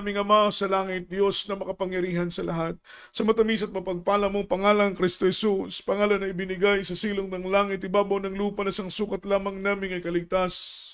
Aming Ama sa langit, Diyos na makapangyarihan sa lahat, sa matamis at mapagpala mong pangalang Kristo Jesus, pangalan na ibinigay sa silong ng langit, ibabaw ng lupa na sang sukat lamang namin ay kaligtas.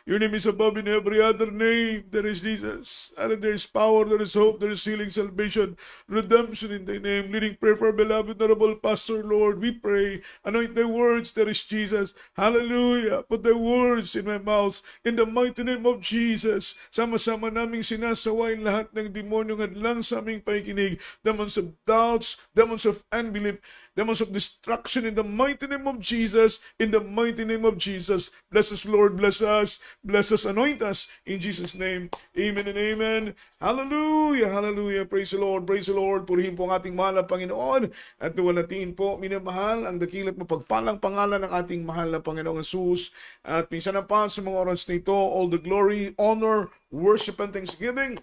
Your name is above in every other name. There is Jesus. And there is power, there is hope, there is healing, salvation, redemption in thy name. Leading prayer for our beloved honorable Pastor, Lord, we pray. Anoint thy words, there is Jesus. Hallelujah. Put thy words in my mouth. In the mighty name of Jesus. Sama-sama naming sinasaway lahat ng demonyong hadlang sa aming pakikinig. Demons of doubts, demons of unbelief, demons of destruction in the mighty name of Jesus. In the mighty name of Jesus. Bless us, Lord. Bless us. Bless us, anoint us. In Jesus' name, amen and amen. Hallelujah, hallelujah. Praise the Lord, praise the Lord. Purihin po ang ating mahal na Panginoon at nuwalatiin po, minamahal, ang dakilat mapagpalang pangalan ng ating mahal na Panginoong Jesus. At minsan na pa sa mga oras nito, all the glory, honor, worship, and thanksgiving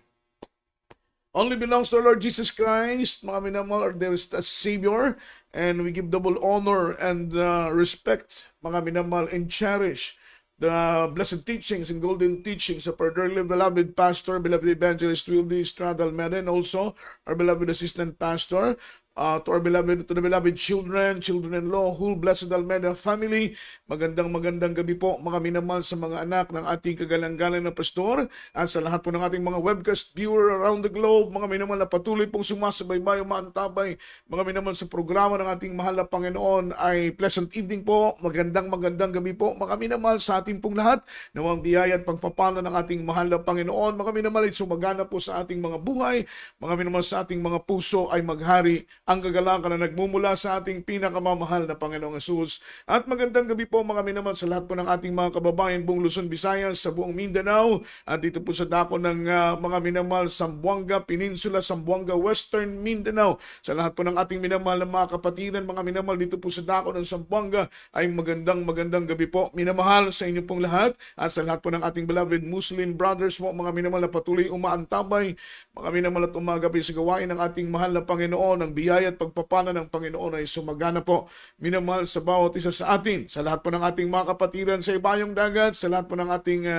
only belongs to our Lord Jesus Christ. Mga minamahal, there is a Savior, and we give double honor and respect, mga minamahal, and cherish the blessed teachings and golden teachings of our dearly beloved pastor, beloved evangelist Wildy Estrada Almeida, and also our beloved assistant pastor, to the beloved children, children-in-law, whole blessed Almeida family. Magandang gabi po mga minamahal sa mga anak ng ating kagalang-galang na pastor at sa lahat po ng ating mga webcast viewer around the globe, mga minamahal na patuloy pong sumasabaybay, umaantabay, mga minamahal sa programa ng ating mahal na Panginoon ay pleasant evening po, magandang gabi po mga minamahal sa ating pong lahat. Nawang biyaya at pagpapala ng ating mahal na Panginoon, mga minamahal ay sumagana po sa ating mga buhay, mga minamahal sa ating mga puso ay maghari ang kagalakan na nagmumula sa ating pinakamamahal na Panginoong Hesus. At magandang gabi po mga minamahal sa lahat po ng ating mga kababayan buong Luzon, Visayas, sa buong Mindanao, at dito po sa dako ng mga minamahal Zamboanga Peninsula, Zamboanga Western Mindanao. Sa lahat po ng ating minamahal na mga kapatiran, mga minamahal dito po sa dako ng Zamboanga, ay magandang gabi po minamahal sa inyo pong lahat, at sa lahat po ng ating beloved Muslim brothers po, mga minamahal na patuloy umaantabay, mga minamahal at umagabi sa gawain ng ating mahal na Panginoon. Ang biyaya at pagpapala ng Panginoon ay sumagana po minamahal sa bawat isa sa atin, sa lahat po ng ating mga kapatiran sa ibayong dagat, sa lahat po ng ating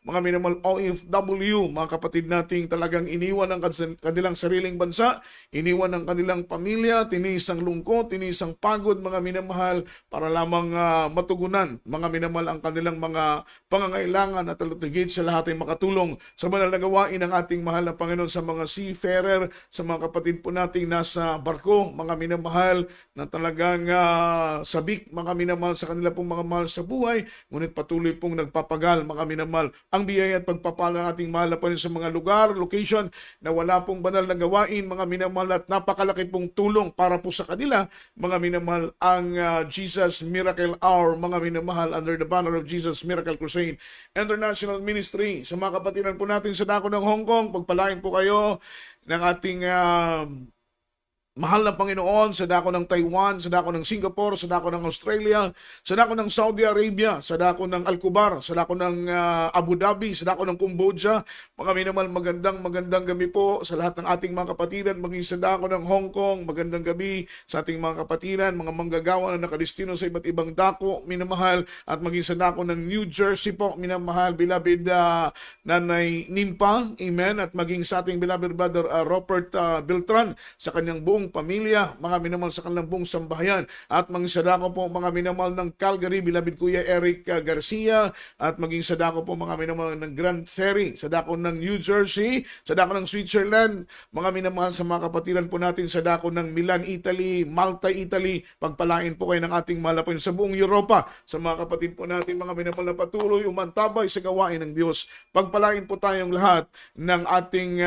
mga minamahal OFW, mga kapatid nating talagang iniwan ang kanilang sariling bansa, iniwan ang kanilang pamilya, tinis ang lungkot, tinis ang pagod, mga minamahal, para lamang matugunan, mga minamahal, ang kanilang mga pangangailangan, at talatigid sa lahat ay makatulong sa banal na gawain ng ating mahal na Panginoon, sa mga seafarer, sa mga kapatid po nating nasa barko, mga minamahal, na talagang sabik, mga minamahal, sa kanila pong mga mahal sa buhay, ngunit patuloy pong nagpapagal, mga minamahal, ang biyaya at pagpapala ng ating mahal na Panginoon sa mga lugar, location, na wala pong banal na gawain, mga minamahal, at napakalaki pong tulong para po sa kanila, mga minamahal, ang Jesus Miracle Hour, mga minamahal, under the banner of Jesus Miracle Crusade International Ministry. Sa mga kapatiran po natin sa dako ng Hong Kong, pagpalain po kayo ng ating mahal na Panginoon, sa dako ng Taiwan, sa dako ng Singapore, sa dako ng Australia, sa dako ng Saudi Arabia, sa dako ng Al-Kubar, sa dako ng Abu Dhabi, sa dako ng Cambodia. Mga minamahal, magandang gabi po sa lahat ng ating mga kapatiran, maging sa dako ng Hong Kong. Magandang gabi sa ating mga kapatiran, mga manggagawa na nakadestino sa iba't ibang dako, minamahal, at maging sa dako ng New Jersey po, minamahal, beloved Nanay Nimpa, amen, at maging sa ating beloved brother Robert Beltran, sa kanyang buong pamilya, mga minamahal, sa kanilang buong sambahayan, at maging sa dako po mga minamahal ng Calgary, beloved Kuya Eric Garcia, at maging sa dako po mga minamahal ng Grand Ferry, sa dako ng New Jersey, sa dako ng Switzerland, mga minamahal sa mga kapatiran po natin sa dako ng Milan, Italy, Malta, Italy. Pagpalain po kayo ng ating mahal na Panginoon sa buong Europa, sa mga kapatid po natin, mga minamahal na patuloy umantabay sa gawain ng Diyos. Pagpalain po tayong lahat ng ating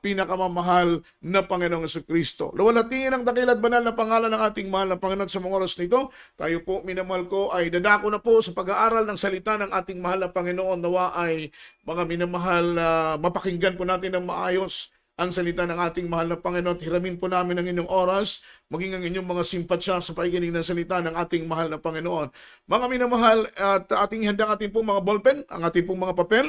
pinakamamahal na Panginoong Jesucristo. Luwalhatiin ang dakilat banal na pangalan ng ating mahal na Panginoon sa mga oras nito. Tayo po, minamahal ko, ay dadako na po sa pag-aaral ng salita ng ating mahal na Panginoon. Nawa ay mga minamahal, mapakinggan po natin ng maayos ang salita ng ating mahal na Panginoon. Hiramin po namin ang inyong oras, maging ang inyong mga simpatsya sa pakikinig ng salita ng ating mahal na Panginoon. Mga minamahal, at ating handang ating pong mga ballpen, ang ating pong mga papel,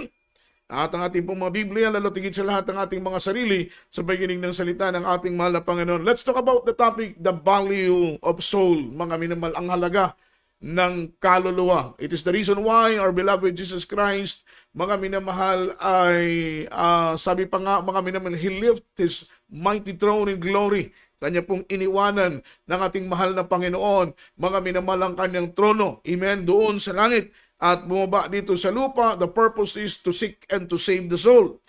at ang ating pong mga Biblia, lalo tigit sa lahat ng ating mga sarili sa pakikinig ng salita ng ating mahal na Panginoon. Let's talk about the topic, the value of soul. Mga minamahal, ang halaga ng kaluluwa. It is the reason why our beloved Jesus Christ, mga minamahal, ay sabi pa nga, mga minamahal, He left His mighty throne in glory. Kanya pong iniwanan ng ating mahal na Panginoon, mga minamahal, ang kanyang trono, amen, doon sa langit, at bumaba dito sa lupa. The purpose is to seek and to save the soul.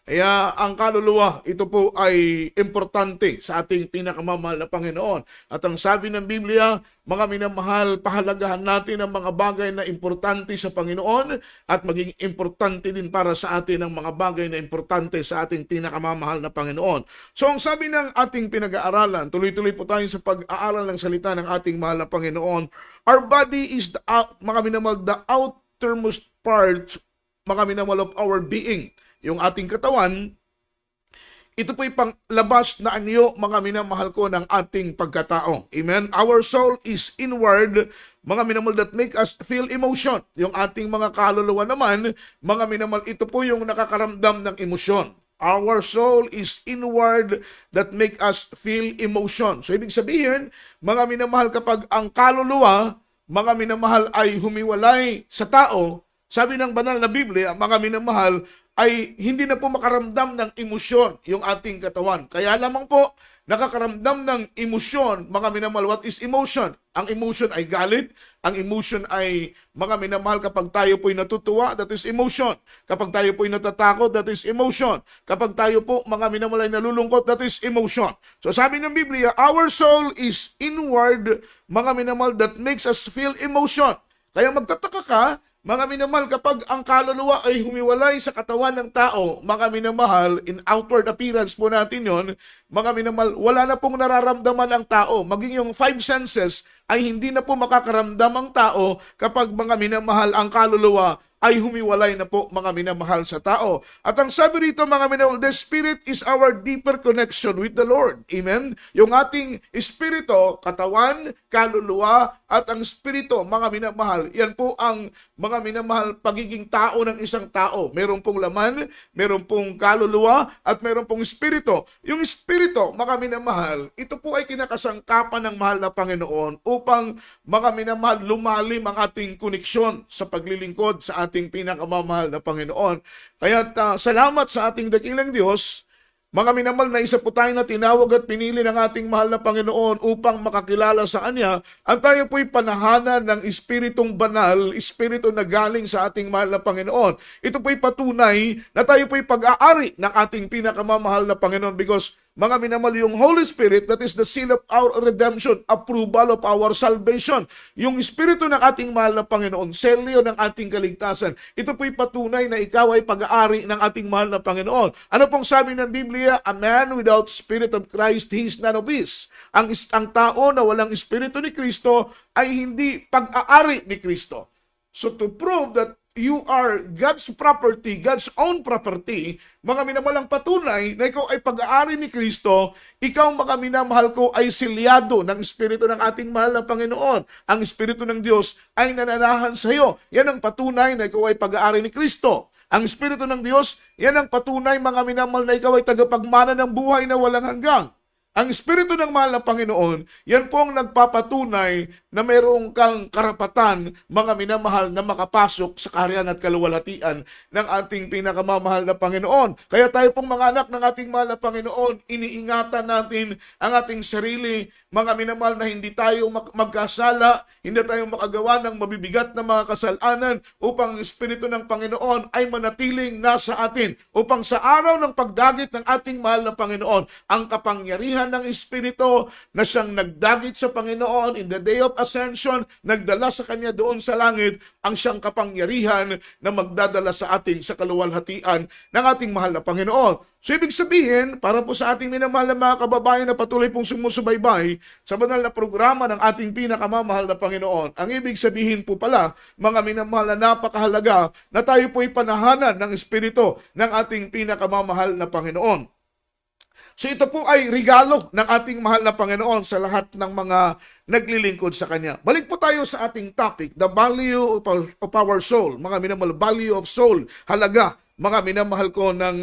Kaya ang kaluluwa, ito po ay importante sa ating pinakamamahal na Panginoon. At ang sabi ng Biblia, mga minamahal, pahalagahan natin ang mga bagay na importante sa Panginoon at maging importante din para sa atin ang mga bagay na importante sa ating pinakamamahal na Panginoon. So ang sabi ng ating pinag-aaralan, tuloy-tuloy po tayo sa pag-aaral ng salita ng ating mahal na Panginoon. Our body is mga minamahal, the outermost part, mga minamahal, of our being. Yung ating katawan, ito po'y panglabas na anyo, mga minamahal ko, ng ating pagkatao. Amen? Our soul is inward, mga minamahal, that make us feel emotion. Yung ating mga kaluluwa naman, mga minamahal, ito po yung nakakaramdam ng emosyon. Our soul is inward that make us feel emotion. So ibig sabihin, mga minamahal, kapag ang kaluluwa, mga minamahal, ay humiwalay sa tao, sabi ng banal na Biblia, mga minamahal, ay hindi na po makaramdam ng emosyon yung ating katawan. Kaya lamang po, nakakaramdam ng emosyon, mga minamahal. What is emotion? Ang emotion ay galit. Ang emotion ay, mga minamahal, kapag tayo po'y natutuwa, that is emotion. Kapag tayo po'y natatakot, that is emotion. Kapag tayo po, mga minamahal, ay nalulungkot, that is emotion. So sabi ng Biblia, our soul is inward, mga minamahal, that makes us feel emotion. Kaya magtataka ka, mga minamahal, kapag ang kaluluwa ay humiwalay sa katawan ng tao, mga minamahal, in outward appearance po natin yon, mga minamahal, wala na pong nararamdaman ang tao. Maging yung five senses ay hindi na po makakaramdam ang tao kapag, mga minamahal, ang kaluluwa ay humiwalay na po, mga minamahal, sa tao. At ang sabi rito, mga minamahal, the Spirit is our deeper connection with the Lord. Amen? Yung ating espiritu, katawan, kaluluwa, at ang espiritu, mga minamahal, yan po ang, mga minamahal, pagiging tao ng isang tao. Meron pong laman, meron pong kaluluwa, at meron pong espiritu. Yung espiritu, mga minamahal, ito po ay kinakasangkapan ng mahal na Panginoon upang, mga minamahal, lumalim ang ating koneksyon sa paglilingkod sa ating pinakamamahal na Panginoon. Kaya salamat sa ating dakilang Diyos, mga minamahal, na isa po tayo na tinawag at pinili ng ating mahal na Panginoon upang makakilala sa Kanya, at tayo po'y panahanan ng Espiritong Banal, Espiritu na galing sa ating mahal na Panginoon. Ito po'y patunay na tayo po'y pag-aari ng ating pinakamamahal na Panginoon, because, mga minamahal, yung Holy Spirit, that is the seal of our redemption, approval of our salvation. Yung Espiritu ng ating mahal na Panginoon, selyo ng ating kaligtasan. Ito po'y patunay na ikaw ay pag-aari ng ating mahal na Panginoon. Ano pong sabi ng Biblia? A man without Spirit of Christ, he is none of his. Ang tao na walang Espiritu ni Kristo ay hindi pag-aari ni Kristo. So to prove that you are God's property, God's own property, mga minamalang patunay na ikaw ay pag-aari ni Kristo, ikaw, mga minamahal ko, ay silyado ng Espiritu ng ating mahal na Panginoon. Ang Espiritu ng Diyos ay nananahan sa iyo. Yan ang patunay na ikaw ay pag-aari ni Kristo. Ang Espiritu ng Diyos, yan ang patunay, mga minamahal, na ikaw ay tagapagmana ng buhay na walang hanggang. Ang Espiritu ng mahal na Panginoon, yan po ang nagpapatunay na mayroong kang karapatan, mga minamahal, na makapasok sa kaharian at kaluwalhatian ng ating pinakamamahal na Panginoon. Kaya tayo pong mga anak ng ating mahal na Panginoon, iniingatan natin ang ating sarili, mga minamahal, na hindi tayo magkasala, hindi tayo makagawa ng mabibigat na mga kasalanan, upang ang Espiritu ng Panginoon ay manatiling nasa atin, upang sa araw ng pagdagit ng ating mahal na Panginoon, ang kapangyarihan ng Espiritu na siyang nagdagit sa Panginoon in the day of ascension, nagdala sa Kanya doon sa langit, ang siyang kapangyarihan na magdadala sa atin sa kaluwalhatian ng ating mahal na Panginoon. So ibig sabihin, para po sa ating minamahal na mga kababayan na patuloy pong sumusubaybay sa banal na programa ng ating pinakamamahal na Panginoon, ang ibig sabihin po pala, mga minamahal, na napakahalaga na tayo po'y panahanan ng Espiritu ng ating pinakamamahal na Panginoon. So ito po ay regalo ng ating mahal na Panginoon sa lahat ng mga naglilingkod sa Kanya. Balik po tayo sa ating topic, the value of our soul. Mga minamahal, value of soul, halaga, mga minamahal ko, ng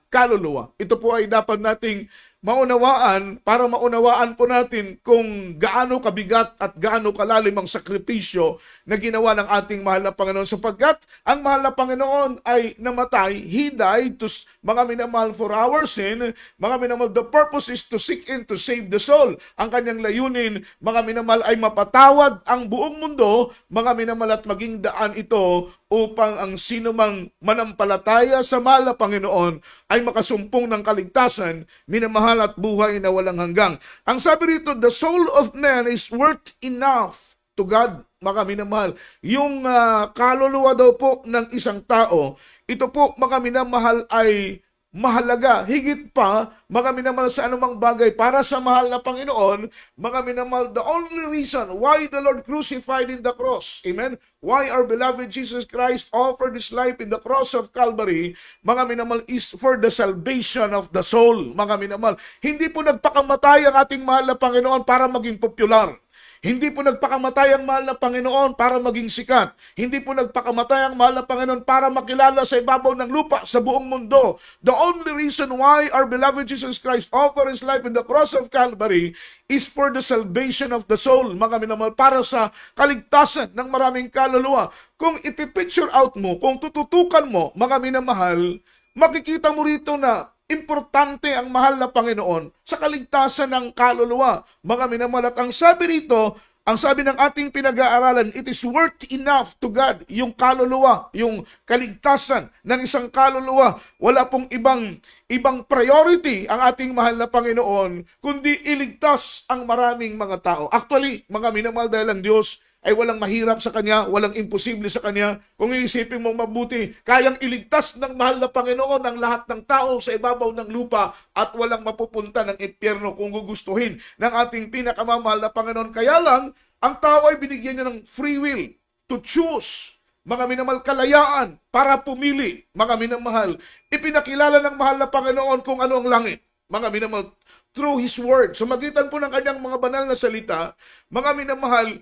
kaluluwa. Ito po ay dapat nating para maunawaan po natin kung gaano kabigat at gaano kalalim ang sakripisyo na ginawa ng ating mahal na Panginoon, sapagkat ang mahal na Panginoon ay namatay. He died to, mga minamahal, for our sin. Mga minamahal, the purpose is to seek and to save the soul. Ang kanyang layunin, mga minamahal, ay mapatawad ang buong mundo, mga minamahal, at maging daan ito upang ang sinumang manampalataya sa mahal na Panginoon ay makasumpong ng kaligtasan, minamahal, at buhay na walang hanggang. Ang sabi rito, the soul of man is worth enough to God, mga minamahal. Yung kaluluwa daw po ng isang tao, ito po, mga minamahal, ay mahalaga, higit pa, mga minamahal, sa anumang bagay para sa mahal na Panginoon. Mga minamahal, the only reason why the Lord crucified in the cross, amen, why our beloved Jesus Christ offered His life in the cross of Calvary, mga minamahal, is for the salvation of the soul. Mga minamahal, hindi po nagpakamatay ang ating mahal na Panginoon para maging popular. Hindi po nagpakamatay ang mahal na Panginoon para maging sikat. Hindi po nagpakamatay ang mahal na Panginoon para makilala sa ibabaw ng lupa sa buong mundo. The only reason why our beloved Jesus Christ offered His life in the cross of Calvary is for the salvation of the soul, mga minamahal, para sa kaligtasan ng maraming kaluluwa. Kung ipipicture out mo, kung tututukan mo, mga minamahal, makikita mo rito na importante ang mahal na Panginoon sa kaligtasan ng kaluluwa, mga minamahal. At ang sabi rito, ang sabi ng ating pinag-aaralan, it is worth enough to God. Yung kaluluwa, yung kaligtasan ng isang kaluluwa, wala pong ibang priority ang ating mahal na Panginoon, kundi iligtas ang maraming mga tao. Actually, mga minamahal, dahil ang Diyos ay walang mahirap sa Kanya, walang imposible sa Kanya. Kung iisipin mong mabuti, kayang iligtas ng mahal na Panginoon ang lahat ng tao sa ibabaw ng lupa at walang mapupunta ng impyerno kung gugustuhin ng ating pinakamamahal na Panginoon. Kaya lang, ang tao ay binigyan niya ng free will to choose. Mga minamahal, kalayaan para pumili. Mga minamahal, ipinakilala ng mahal na Panginoon kung ano ang langit. Mga minamahal, through His Word. So magitan po ng kanyang mga banal na salita, mga minamahal,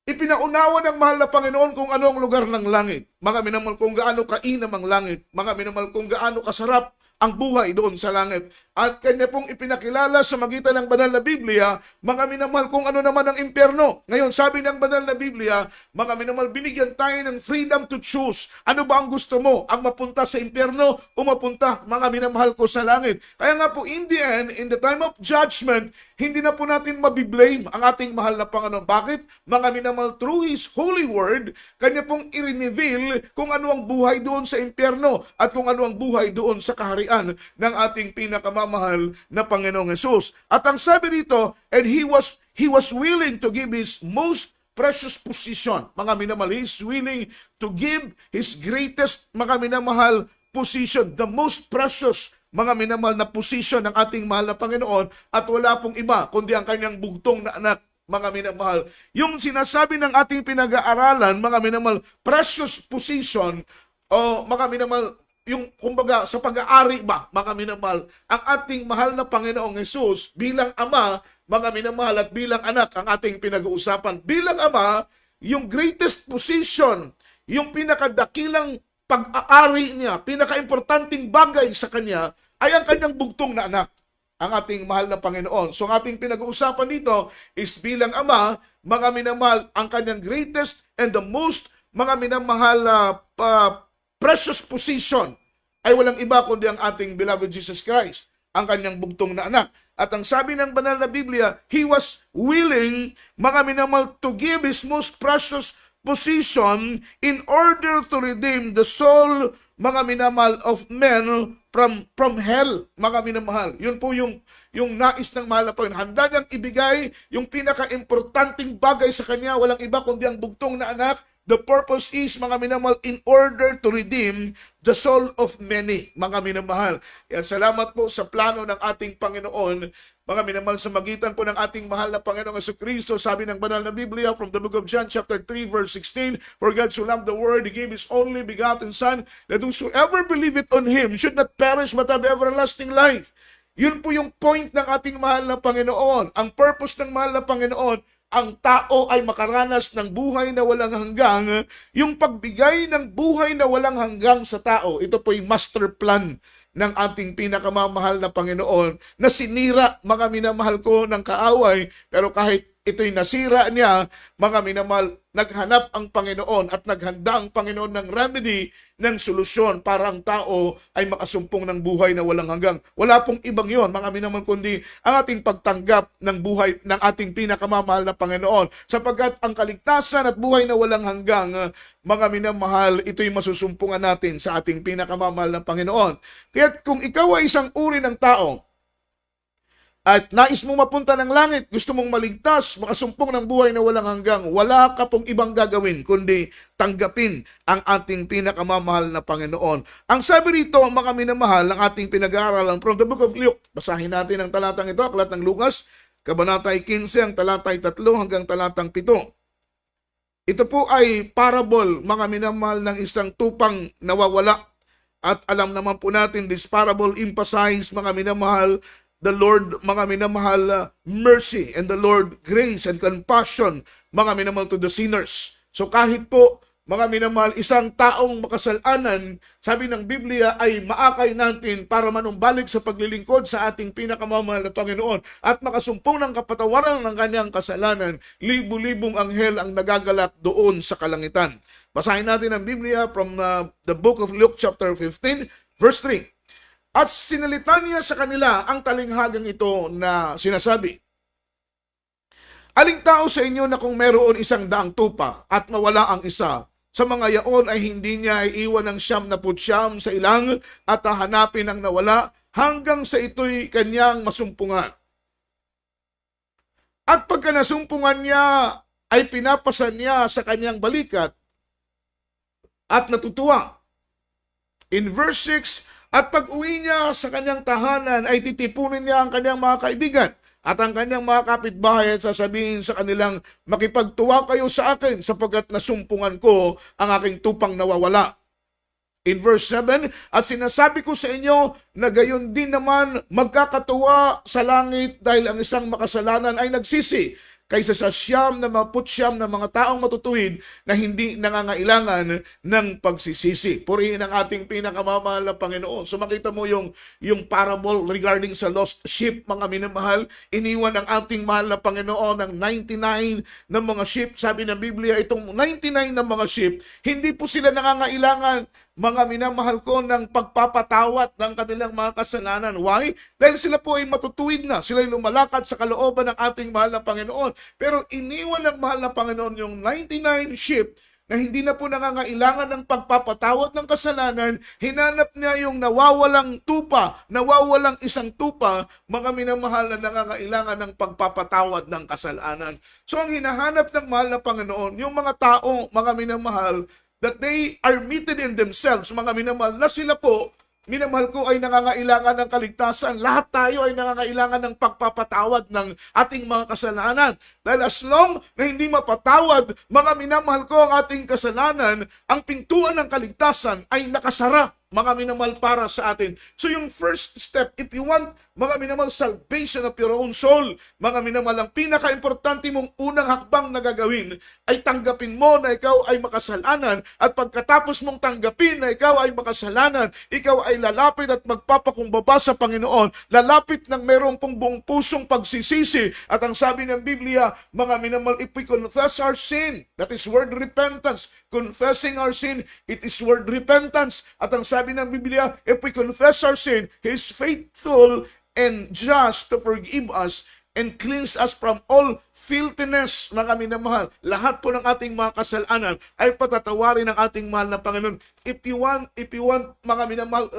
ipinaunawa ng mahal na Panginoon kung ano ang lugar ng langit. Mga minamahal, kung gaano kainam ang langit. Mga minamahal, kung gaano kasarap ang buhay doon sa langit. At kanya pong ipinakilala sa magitan ng banal na Biblia, mga minamahal, kung ano naman ang impyerno. Ngayon, sabi ng banal na Biblia, mga minamahal, binigyan tayo ng freedom to choose. Ano ba ang gusto mo? Ang mapunta sa impyerno o mapunta, mga minamahal ko, sa langit? Kaya nga po, in the end, in the time of judgment, hindi na po natin mabiblame ang ating mahal na Panginoon. Bakit? Mga minamahal, through His holy word, kanya pong i-reveal kung ano ang buhay doon sa impyerno at kung ano ang buhay doon sa kaharian ng ating pinakamamahal na Panginoong Hesus. At ang sabi rito, and He was willing to give His most precious position. Mga minamahal, He is willing to give His greatest, mga minamahal, position, the most precious, mga minamahal, na position ng ating mahal na Panginoon, at wala pong iba kundi ang kanyang bugtong na anak, mga minamahal. Yung sinasabi ng ating pinag-aaralan, mga minamahal, precious position, o mga minamahal, yung kumbaga sa pag-aari ba, mga minamahal, ang ating mahal na Panginoong Hesus bilang Ama, mga minamahal, at bilang anak ang ating pinag-uusapan. Bilang Ama, yung greatest position, yung pinakadakilang pag-aari niya, pinaka-importanting bagay sa kanya, ay ang kanyang bugtong na anak, ang ating mahal na Panginoon. So ang ating pinag-uusapan dito is bilang Ama, mga minamahal, ang kanyang greatest and the most, mga minamahal, precious position ay walang iba kundi ang ating beloved Jesus Christ, ang kanyang bugtong na anak. At ang sabi ng banal na Biblia, He was willing, mga minamahal, to give His most precious position in order to redeem the soul, mga minamahal, of men from hell, mga minamahal. Yun po yung nais ng mahal na Panginoon. Handa niyang ibigay yung pinaka-importanting bagay sa kanya, walang iba kundi ang bugtong na anak. The purpose is, mga minamahal, in order to redeem the soul of many, mga minamahal. Kaya salamat po sa plano ng ating Panginoon, mga minamahal, sa magitan po ng ating mahal na Panginoong Jesucristo. Sabi ng banal na Biblia from the book of John chapter 3 verse 16, for God so loved the world, He gave His only begotten Son, that whosoever believeth on Him should not perish but have everlasting life. Yun po yung point ng ating mahal na Panginoon. Ang purpose ng mahal na Panginoon, ang tao ay makaranas ng buhay na walang hanggang. Yung pagbigay ng buhay na walang hanggang sa tao, ito po yung master plan ng ating pinakamamahal na Panginoon na sinira, mga minamahal ko, ng kaaway, pero kahit ito'y nasira niya, mga minamahal, naghanap ang Panginoon at naghanda ang Panginoon ng remedy, ng solusyon para ang tao ay makasumpong ng buhay na walang hanggang. Wala pong ibang yon, mga minamahal, kundi ang ating pagtanggap ng buhay ng ating pinakamamahal na Panginoon. Sapagkat ang kaligtasan at buhay na walang hanggang, mga minamahal, ito'y masusumpungan natin sa ating pinakamamahal na Panginoon. Kaya kung ikaw ay isang uri ng tao, at nais mong mapunta ng langit, gusto mong maligtas, makasumpong ng buhay na walang hanggang, wala ka pong ibang gagawin, kundi tanggapin ang ating pinakamamahal na Panginoon. Ang sabi rito, mga minamahal, ng ating pinag-aaralan from the book of Luke, basahin natin ang talatang ito, aklat ng Lucas, kabanatay 15, ang talatay 3 hanggang talatang 7. Ito po ay parable, mga minamahal, ng isang tupang nawawala. At alam naman po natin, this parable emphasize, mga minamahal, the Lord, mga minamahal, mercy, and the Lord grace and compassion, mga minamahal, to the sinners. So kahit po, mga minamahal, isang taong makasalanan, sabi ng Biblia, ay maakay natin para manumbalik sa paglilingkod sa ating pinakamamahal na Panginoon at makasumpong ng kapatawaran ng kanyang kasalanan. Libu-libong anghel ang nagagalak doon sa kalangitan. Basahin natin ang Biblia from the book of Luke chapter 15, verse 3. At sinalita niya sa kanila ang talinghagang ito na sinasabi, aling tao sa inyo na kung meron 100 tupa at mawala ang isa, sa mga yaon ay hindi niya iiwan ng 99 sa ilang at hahanapin ang nawala hanggang sa ito'y kanyang masumpungan. At pagka nasumpungan niya, ay pinapasan niya sa kanyang balikat at natutuwa. In verse 6, at pag-uwi niya sa kanyang tahanan ay titipunin niya ang kanyang mga kaibigan at ang kanyang mga kapitbahay at sasabihin sa kanilang, makipagtuwa kayo sa akin sapagkat nasumpungan ko ang aking tupang nawawala. In verse 7, at sinasabi ko sa inyo na gayon din naman magkakatuwa sa langit dahil ang isang makasalanan ay nagsisi kaysa sa 99 na mga taong matutuwid na hindi nangangailangan ng pagsisisi. Purihin ang ating pinakamamahal na Panginoon. So makita mo yung parable regarding sa lost sheep, mga minamahal. Iniwan ang ating mahal na Panginoon ng 99 na mga sheep. Sabi ng Biblia, itong 99 na mga sheep, hindi po sila nangangailangan, mga minamahal ko, ng pagpapatawat ng kanilang mga kasalanan. Why? Dahil sila po ay matutuwid na. Sila ay lumalakad sa kalooban ng ating mahal na Panginoon. Pero iniwan ng mahal na Panginoon yung 99 sheep na hindi na po nangangailangan ng pagpapatawad ng kasalanan. Hinanap niya yung nawawalang tupa, nawawalang isang tupa, mga minamahal, na nangangailangan ng pagpapatawad ng kasalanan. So ang hinahanap ng mahal na Panginoon, yung mga tao, mga minamahal, that they are meted in themselves, mga minamahal, na sila po, minamahal ko, ay nangangailangan ng kaligtasan. Lahat tayo ay nangangailangan ng pagpapatawad ng ating mga kasalanan. Dahil as long na hindi mapatawad, mga minamahal ko, ang ating kasalanan, ang pintuan ng kaligtasan ay nakasara, mga minamahal, para sa atin. So yung first step, if you want, mga minamahal, salvation of your own soul, mga minamahal, ang pinaka-importante mong unang hakbang na gagawin ay tanggapin mo na ikaw ay makasalanan, at pagkatapos mong tanggapin na ikaw ay makasalanan, ikaw ay lalapit at magpapakumbaba sa Panginoon, lalapit ng mayroong pong buong pusong pagsisisi. At ang sabi ng Biblia, mga minamahal, if we confess our sin, that is word repentance, confessing our sin, it is word repentance. At ang sabi ng Biblia, if we confess our sin, He is faithful and just to forgive us and cleanse us from all filthiness, mga minamahal. Lahat po ng ating mga kasalanan ay patatawarin ng ating mahal na Panginoon. If you want, mga minamahal,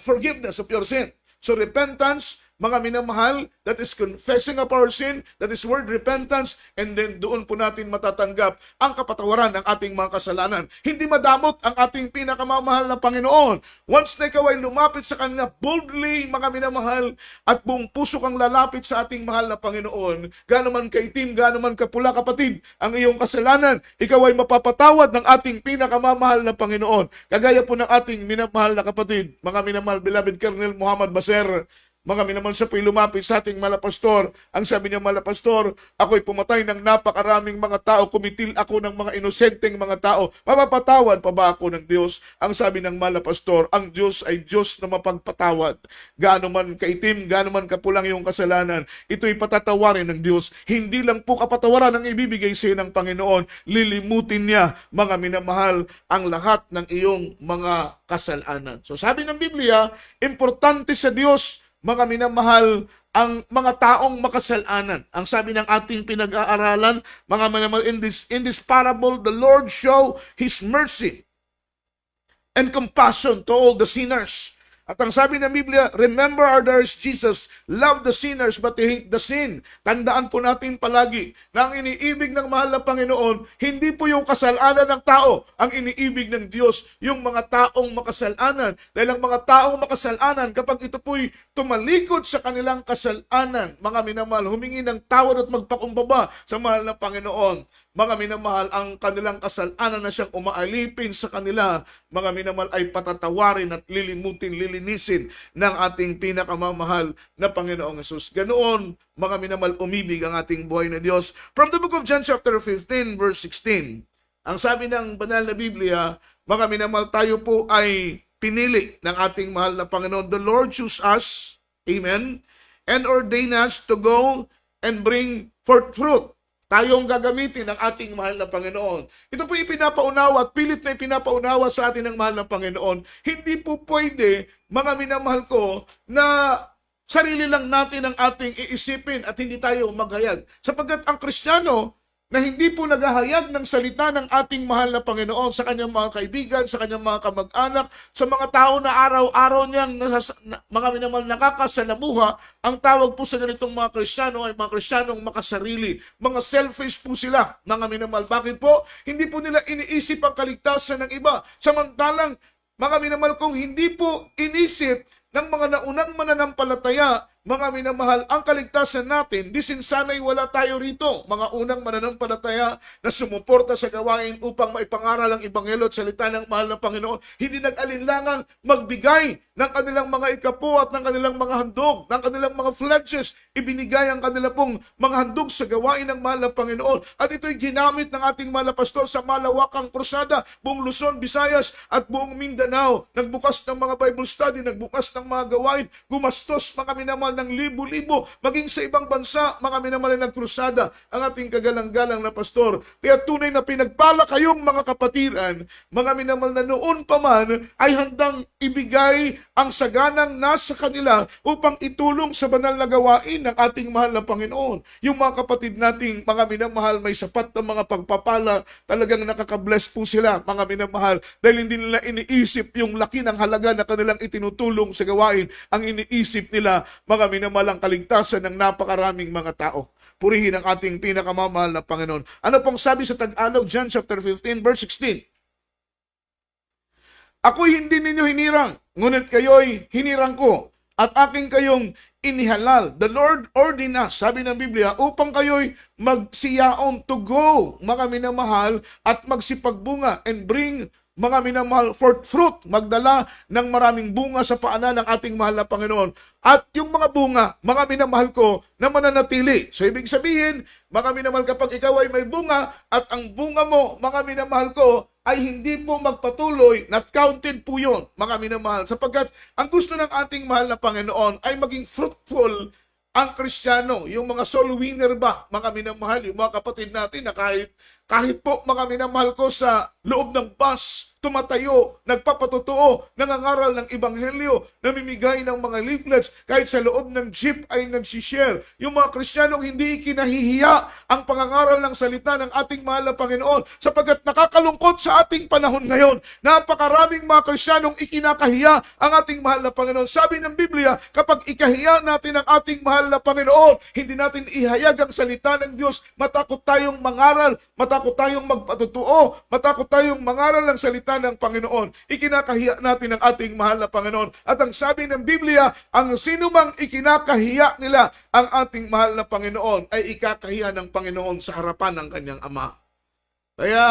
forgiveness of your sin. So repentance, mga minamahal, that is confessing of our sin, that is word repentance, and then doon po natin matatanggap ang kapatawaran ng ating mga kasalanan. Hindi madamot ang ating pinakamamahal na Panginoon. Once na ikaw ay lumapit sa Kanya boldly, mga minamahal, at buong puso kang lalapit sa ating mahal na Panginoon, gaano man kaitim, gaano man kapula, kapatid, ang iyong kasalanan, ikaw ay mapapatawad ng ating pinakamamahal na Panginoon. Kagaya po ng ating minamahal na kapatid, mga minamahal, beloved Colonel Muhammad Baser, Mga minamahal, siya po'y lumapit sa ating malapastor. Ang sabi niya, malapastor, ako'y pumatay ng napakaraming mga tao, kumitil ako ng mga inosenteng mga tao. Mapapatawad pa ba ako ng Diyos? Ang sabi ng malapastor, ang Diyos ay Diyos na mapagpatawad. Gaano man kaitim, gaano man kapulang yung kasalanan, ito'y patatawarin ng Diyos. Hindi lang po kapatawaran ang ibibigay sa iyo ng Panginoon, lilimutin niya, mga minamahal, ang lahat ng iyong mga kasalanan. So sabi ng Biblia, importante sa Diyos, mga minamahal, ang mga taong makasalanan. Ang sabi ng ating pinag-aaralan, mga minamahal, in this parable, the Lord show His mercy and compassion to all the sinners. At ang sabi ng Biblia, remember our Lord Jesus loved the sinners but He hate the sin. Tandaan po natin palagi na ang iniibig ng mahal na Panginoon, hindi po yung kasalanan ng tao. Ang iniibig ng Diyos, yung mga taong makasalanan. Dahil ang mga taong makasalanan, kapag ito po'y tumalikod sa kanilang kasalanan, mga minamahal, humingi ng tawad at magpakumbaba sa mahal na Panginoon, mga minamahal, ang kanilang kasalanan na siyang umaalipin sa kanila, mga minamahal, ay patatawarin at lilimutin, lilinisin ng ating pinakamamahal na Panginoong Hesus. Ganoon, mga minamahal, umibig ang ating buhay na Diyos. From the book of John chapter 15, verse 16, ang sabi ng banal na Biblia, mga minamahal, tayo po ay pinili ng ating mahal na Panginoon. The Lord chose us, amen, and ordained us to go and bring forth fruit. Tayong gagamitin ng ating mahal na Panginoon. Ito po ipinapaunawa at pilit na ipinapaunawa sa atin ng mahal na Panginoon. Hindi po pwede, mga minamahal ko, na sarili lang natin ang ating iisipin at hindi tayo maghayag. Sapagkat ang Kristiyano na hindi po naghahayag ng salita ng ating mahal na Panginoon sa kanyang mga kaibigan, sa kanyang mga kamag-anak, sa mga tao na araw-araw niyang mga minamahal nakakasalamuha, ang tawag po sa ganitong mga Kristiyano ay mga Kristiyanong makasarili. Mga selfish po sila, mga minamahal. Bakit po? Hindi po nila iniisip ang kaligtasan ng iba. Samantalang, mga minamahal, kung hindi po inisip ng mga naunang mananampalataya, mga minamahal, ang kaligtasan natin, di sinsanay wala tayo rito. Mga unang mananampalataya na sumuporta sa gawain upang maipangaral ang Ebanghelyo at salita ng mahal na Panginoon, hindi nag-alinlangang magbigay ng kanilang mga ikapo at ng kanilang mga handog, ng kanilang mga pledges. Ibinigay ang kanilang pong mga handog sa gawain ng mahal na Panginoon. At ito'y ginamit ng ating mahal na pastor sa malawakang krusada, buong Luzon, Visayas at buong Mindanao. Nagbukas ng mga Bible study, nagbukas ng mga gawain, gumastos mga minamahal ng libo-libo, maging sa ibang bansa, mga minamahal na nagkrusada ang ating kagalang-galang na pastor. Kaya tunay na pinagpala kayong mga kapatiran, mga minamahal na noon pa man ay handang ibigay ang saganang nasa kanila upang itulong sa banal na gawain ng ating mahal na Panginoon. Yung mga kapatid nating mga minamahal, may sapat na mga pagpapala, talagang nakakabless po sila, mga minamahal, dahil hindi nila iniisip yung laki ng halaga na kanilang itinutulong sa gawain. Ang iniisip nila, mga minamahal, ang kaligtasan ng napakaraming mga tao. Purihin ang ating pinakamamahal na Panginoon. Ano pong sabi sa Tagalog, John chapter 15, verse 16? Ako'y hindi ninyo hinirang, ngunit kayo'y hinirang ko, at aking kayong inihalal. The Lord ordained us, sabi ng Biblia, upang kayo'y magsiyaon to go, mga minamahal, at magsipagbunga and bring, mga minamahal, forth fruit, magdala ng maraming bunga sa paanan ng ating mahal na Panginoon. At yung mga bunga, mga minamahal ko, na mananatili. So ibig sabihin, mga minamahal, kapag ikaw ay may bunga, at ang bunga mo, mga minamahal ko, ay hindi po magpatuloy, not counted po yun, mga minamahal. Sapagkat ang gusto ng ating mahal na Panginoon ay maging fruitful ang Kristiyano, yung mga soul winner ba, mga minamahal, yung mga kapatid natin na kahit po, mga minamahal ko, sa loob ng bus, tumatayo, nagpapatotoo, nangangaral ng Ebanghelyo, namimigay ng mga leaflets, kahit sa loob ng jeep ay nagsishare. Yung mga Kristiyanong hindi ikinahihiya ang pangangaral ng salita ng ating mahal na Panginoon, sapagkat nakakalungkot sa ating panahon ngayon. Napakaraming mga Kristiyanong ikinakahiya ang ating mahal na Panginoon. Sabi ng Biblia, kapag ikahiya natin ang ating mahal na Panginoon, hindi natin ihayag ang salita ng Diyos, matakot tayong mangaral, matakot tayong magpatotoo, matakot tayong mangaral ng salita ng Panginoon. Ikinakahiya natin ang ating mahal na Panginoon. At ang sabi ng Biblia, ang sinumang ikinakahiya nila ang ating mahal na Panginoon ay ikakahiya ng Panginoon sa harapan ng kanyang Ama. Kaya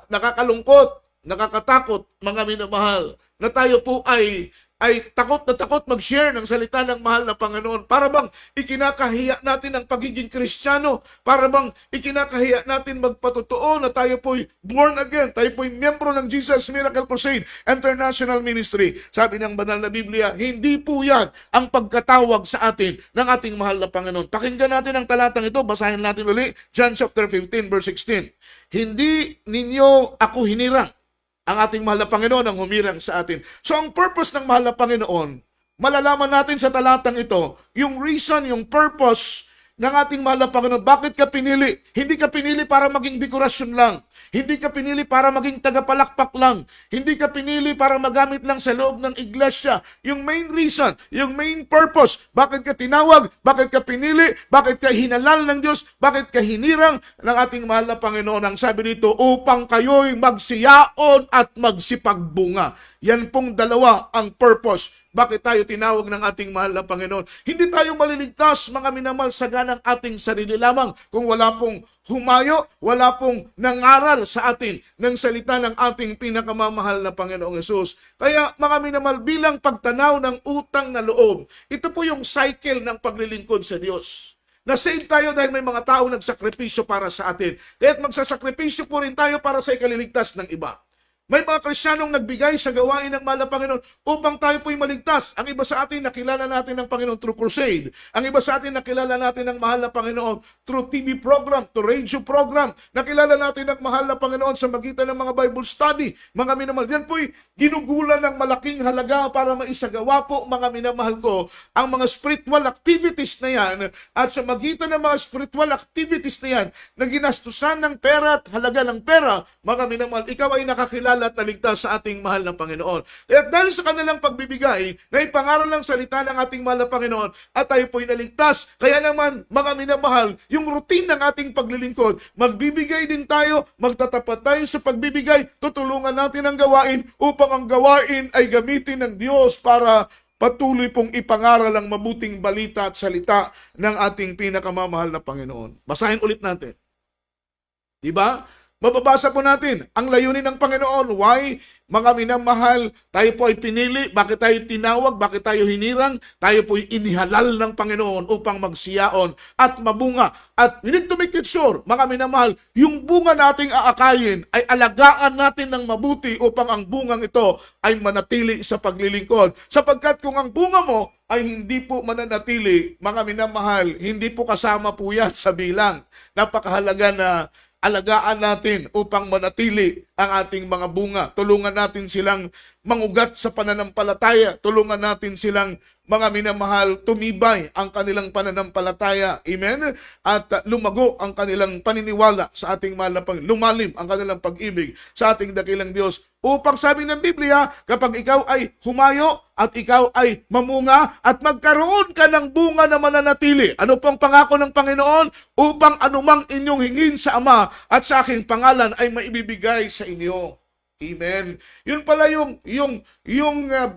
nakakalungkot, nakakatakot, mga minamahal, na tayo po ay ay takot na takot mag-share ng salita ng mahal na Panginoon. Para bang ikinakahiya natin ang pagiging Kristiyano? Para bang ikinakahiya natin magpatotoo na tayo po'y born again, tayo po'y miyembro ng Jesus Miracle Crusade International Ministry? Sabi ng banal na Biblia, hindi po yan ang pagkatawag sa atin ng ating mahal na Panginoon. Pakinggan natin ang talatang ito, basahin natin uli, John chapter 15 verse 16. Hindi ninyo ako hinirang. Ang ating mahal na Panginoon ang humirang sa atin. So ang purpose ng mahal na Panginoon, malalaman natin sa talatang ito, yung reason, yung purpose ng ating mahal na Panginoon. Bakit ka pinili? Hindi ka pinili para maging dekorasyon lang. Hindi ka pinili para maging tagapalakpak lang. Hindi ka pinili para magamit lang sa loob ng iglesia. Yung main reason, yung main purpose, bakit ka tinawag, bakit ka pinili, bakit ka hinalal ng Diyos, bakit ka hinirang ng ating mahal na Panginoon. Ang sabi dito, upang kayo'y magsiyaon at magsipagbunga. Yan pong dalawa ang purpose. Bakit tayo tinawag ng ating mahal na Panginoon? Hindi tayo maliligtas, mga minamahal, sa ganang ating sarili lamang kung wala pong humayo, wala pong nangaral sa atin ng salita ng ating pinakamamahal na Panginoong Hesus. Kaya mga minamahal, bilang pagtanaw ng utang na loob, ito po yung cycle ng paglilingkod sa Diyos. Na-save tayo dahil may mga taong nagsakripisyo para sa atin. Kaya't magsasakripisyo po rin tayo para sa ikaliligtas ng iba. May mga Kristiyanong nagbigay sa gawain ng mahal na Panginoon upang tayo po'y maligtas. Ang iba sa atin, nakilala natin ng Panginoon through crusade. Ang iba sa atin, nakilala natin ng mahal na Panginoon through TV program, to radio program. Nakilala natin ng mahal na Panginoon sa magitan ng mga Bible study. Mga minamahal, yan po'y ginugulan ng malaking halaga para maisagawa po, mga minamahal ko, ang mga spiritual activities na yan. At sa magitan ng mga spiritual activities na yan, na ginastusan ng pera at halaga ng pera, mga minamahal, ikaw ay nakakilala at naligtas sa ating mahal na Panginoon. At dahil sa kanilang pagbibigay, na ipangaral ng salita ng ating mahal na Panginoon, at tayo po'y naligtas. Kaya naman, mga minamahal, yung routine ng ating paglilingkod, magbibigay din tayo, magtatapat tayo sa pagbibigay, tutulungan natin ang gawain upang ang gawain ay gamitin ng Diyos para patuloy pong ipangaral ang mabuting balita at salita ng ating pinakamamahal na Panginoon. Basahin ulit natin. Diba? Mababasa po natin ang layunin ng Panginoon. Why? Mga minamahal, tayo po ay pinili. Bakit tayo tinawag? Bakit tayo hinirang? Tayo po ay inihalal ng Panginoon upang magsiyaon at mabunga. At we need to make it sure, mga minamahal, yung bunga nating aakayin ay alagaan natin ng mabuti upang ang bungang ito ay manatili sa paglilingkod. Sapagkat kung ang bunga mo ay hindi po mananatili, mga minamahal, hindi po kasama po yan sa bilang. Napakahalaga na alagaan natin upang manatili ang ating mga bunga. Tulungan natin silang mangugat sa pananampalataya. Tulungan natin silang, mga minamahal, tumibay ang kanilang pananampalataya. Amen? At lumago ang kanilang paniniwala sa ating mahal na Panginoon. Lumalim ang kanilang pag-ibig sa ating dakilang Diyos. Upang sabi ng Biblia, kapag ikaw ay humayo at ikaw ay mamunga at magkaroon ka ng bunga na mananatili. Ano pong pangako ng Panginoon? Upang anumang inyong hingin sa Ama at sa aking pangalan ay maibibigay sa inyo. Amen. Yun pala yung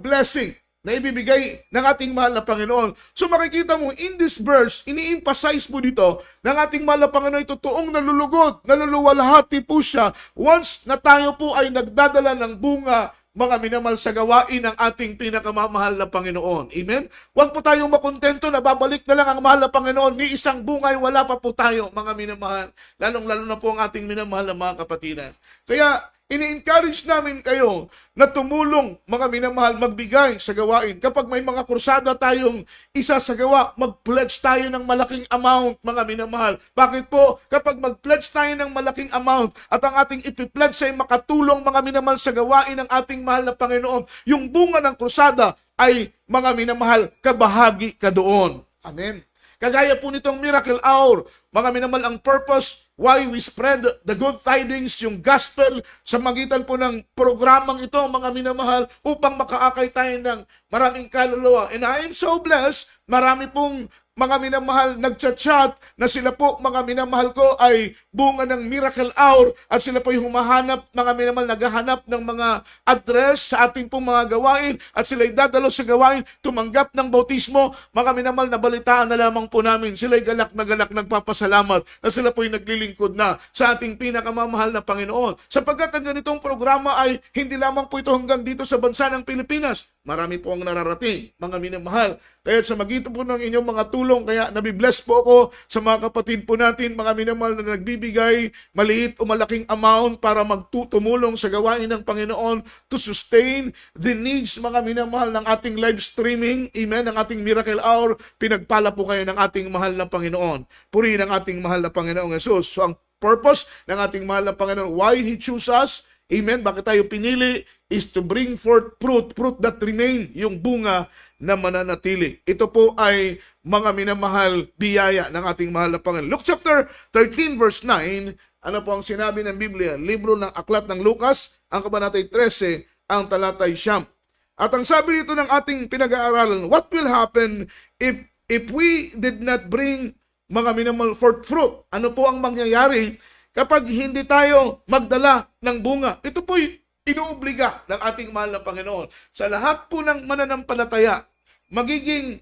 blessing na ibibigay ng ating mahal na Panginoon. So makikita mo, in this verse, ini-emphasize mo dito ng ating mahal na Panginoon, totoong nalulugod, naluluwalhati po siya once na tayo po ay nagdadala ng bunga, mga minamahal, sa gawain ng ating pinakamamahal na Panginoon. Amen? Huwag po tayong makontento na babalik na lang ang mahal na Panginoon. Ni isang bunga ay wala pa po tayo, mga minamahal. Lalong-lalo na po ang ating minamahal na mga kapatiran. Kaya, ini-encourage namin kayo na tumulong, mga minamahal, magbigay sa gawain. Kapag may mga kursada tayong isasagawa, mag-pledge tayo ng malaking amount, mga minamahal. Bakit po? Kapag mag-pledge tayo ng malaking amount at ang ating ipipledge ay makatulong, mga minamahal, sa gawain ng ating mahal na Panginoon, yung bunga ng kursada ay, mga minamahal, kabahagi ka doon. Amen. Kagaya po nitong Miracle Hour, mga minamahal, ang purpose why we spread the good tidings, yung gospel, sa magitan po ng programang ito, mga minamahal, upang makaakay tayo ng maraming kaluluwa. And I am so blessed marami pong mga minamahal nagchat-chat na sila po, mga minamahal ko, ay bunga ng miracle hour at sila po ay humahanap, mga minamahal, naghahanap ng mga address sa ating pong mga gawain at sila ay dadalo sa gawain, tumanggap ng bautismo. Mga minamahal, nabalitaan na lamang po namin, sila ay galak na galak, nagpapasalamat na sila po ay naglilingkod na sa ating pinakamamahal na Panginoon. Sapagkat ang ganitong programa ay hindi lamang po ito hanggang dito sa bansa ng Pilipinas. Marami po ang nararating, mga minamahal. Kaya sa magitan po ng inyong mga tulong, kaya nabibless po ako sa mga kapatid po natin, mga minamahal, na nagbibigay maliit o malaking amount para magtutulong sa gawain ng Panginoon to sustain the needs, mga minamahal, ng ating live streaming, amen, ng ating miracle hour. Pinagpala po kayo ng ating mahal na Panginoon. Purihin ang ating mahal na Panginoong Jesus. So ang purpose ng ating mahal na Panginoon, why He chooses us, amen, bakit tayo pinili, is to bring forth fruit that remain, yung bunga na mananatili. Ito po ay mga minamahal biyaya ng ating mahal na Panginoon. Luke chapter 13 verse 9, ano po ang sinabi ng Biblia? Libro ng Aklat ng Lucas, ang kabanatay 13, ang talatay 9. At ang sabi dito ng ating pinag-aaralan, what will happen if we did not bring, mga minamahal, forth fruit? Ano po ang mangyayari kapag hindi tayo magdala ng bunga? Ito po'y inuobliga ng ating mahal na Panginoon. Sa lahat po ng mananampalataya, magiging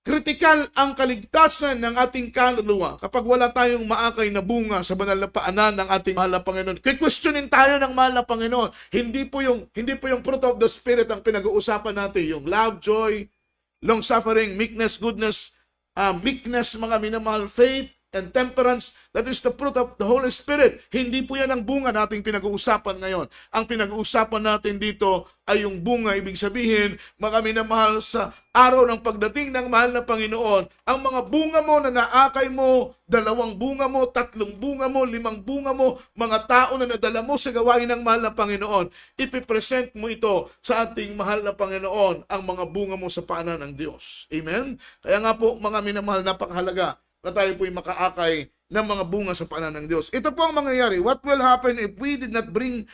kritikal ang kaligtasan ng ating kaluluwa kapag wala tayong maakay na bunga sa banal na paanan ng ating mahal na Panginoon. Questionin tayo ng mahal na Panginoon. Hindi po yung fruit of the Spirit ang pinag-uusapan natin. Yung love, joy, long-suffering, meekness, goodness, meekness, mga minamahal, faith, and temperance. That is the fruit of the Holy Spirit. Hindi po yan ang bunga nating pinag-uusapan ngayon. Ang pinag-uusapan natin dito ay yung bunga. Ibig sabihin, mga minamahal, sa araw ng pagdating ng mahal na Panginoon, ang mga bunga mo na naakay mo, 2 bunga mo, 3 bunga mo, 5 bunga mo, mga tao na nadala mo sa gawain ng mahal na Panginoon, ipipresent mo ito sa ating mahal na Panginoon, ang mga bunga mo sa paanan ng Diyos. Amen? Kaya nga po, mga minamahal, napakahalaga na tayo po'y makaakay ng mga bunga sa paanan ng Diyos. Ito po ang mangyayari. What will happen if we did not bring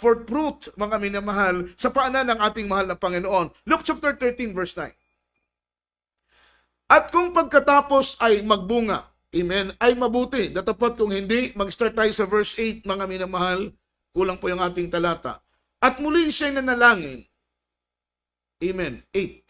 forth fruit, mga minamahal, sa paanan ng ating mahal na Panginoon? Luke chapter 13 verse 9. At kung pagkatapos ay magbunga, amen, ay mabuti. Datapat kung hindi, mag-start tayo sa verse 8, mga minamahal. Kulang po yung ating talata. At muli siya'y nanalangin. Amen. 8.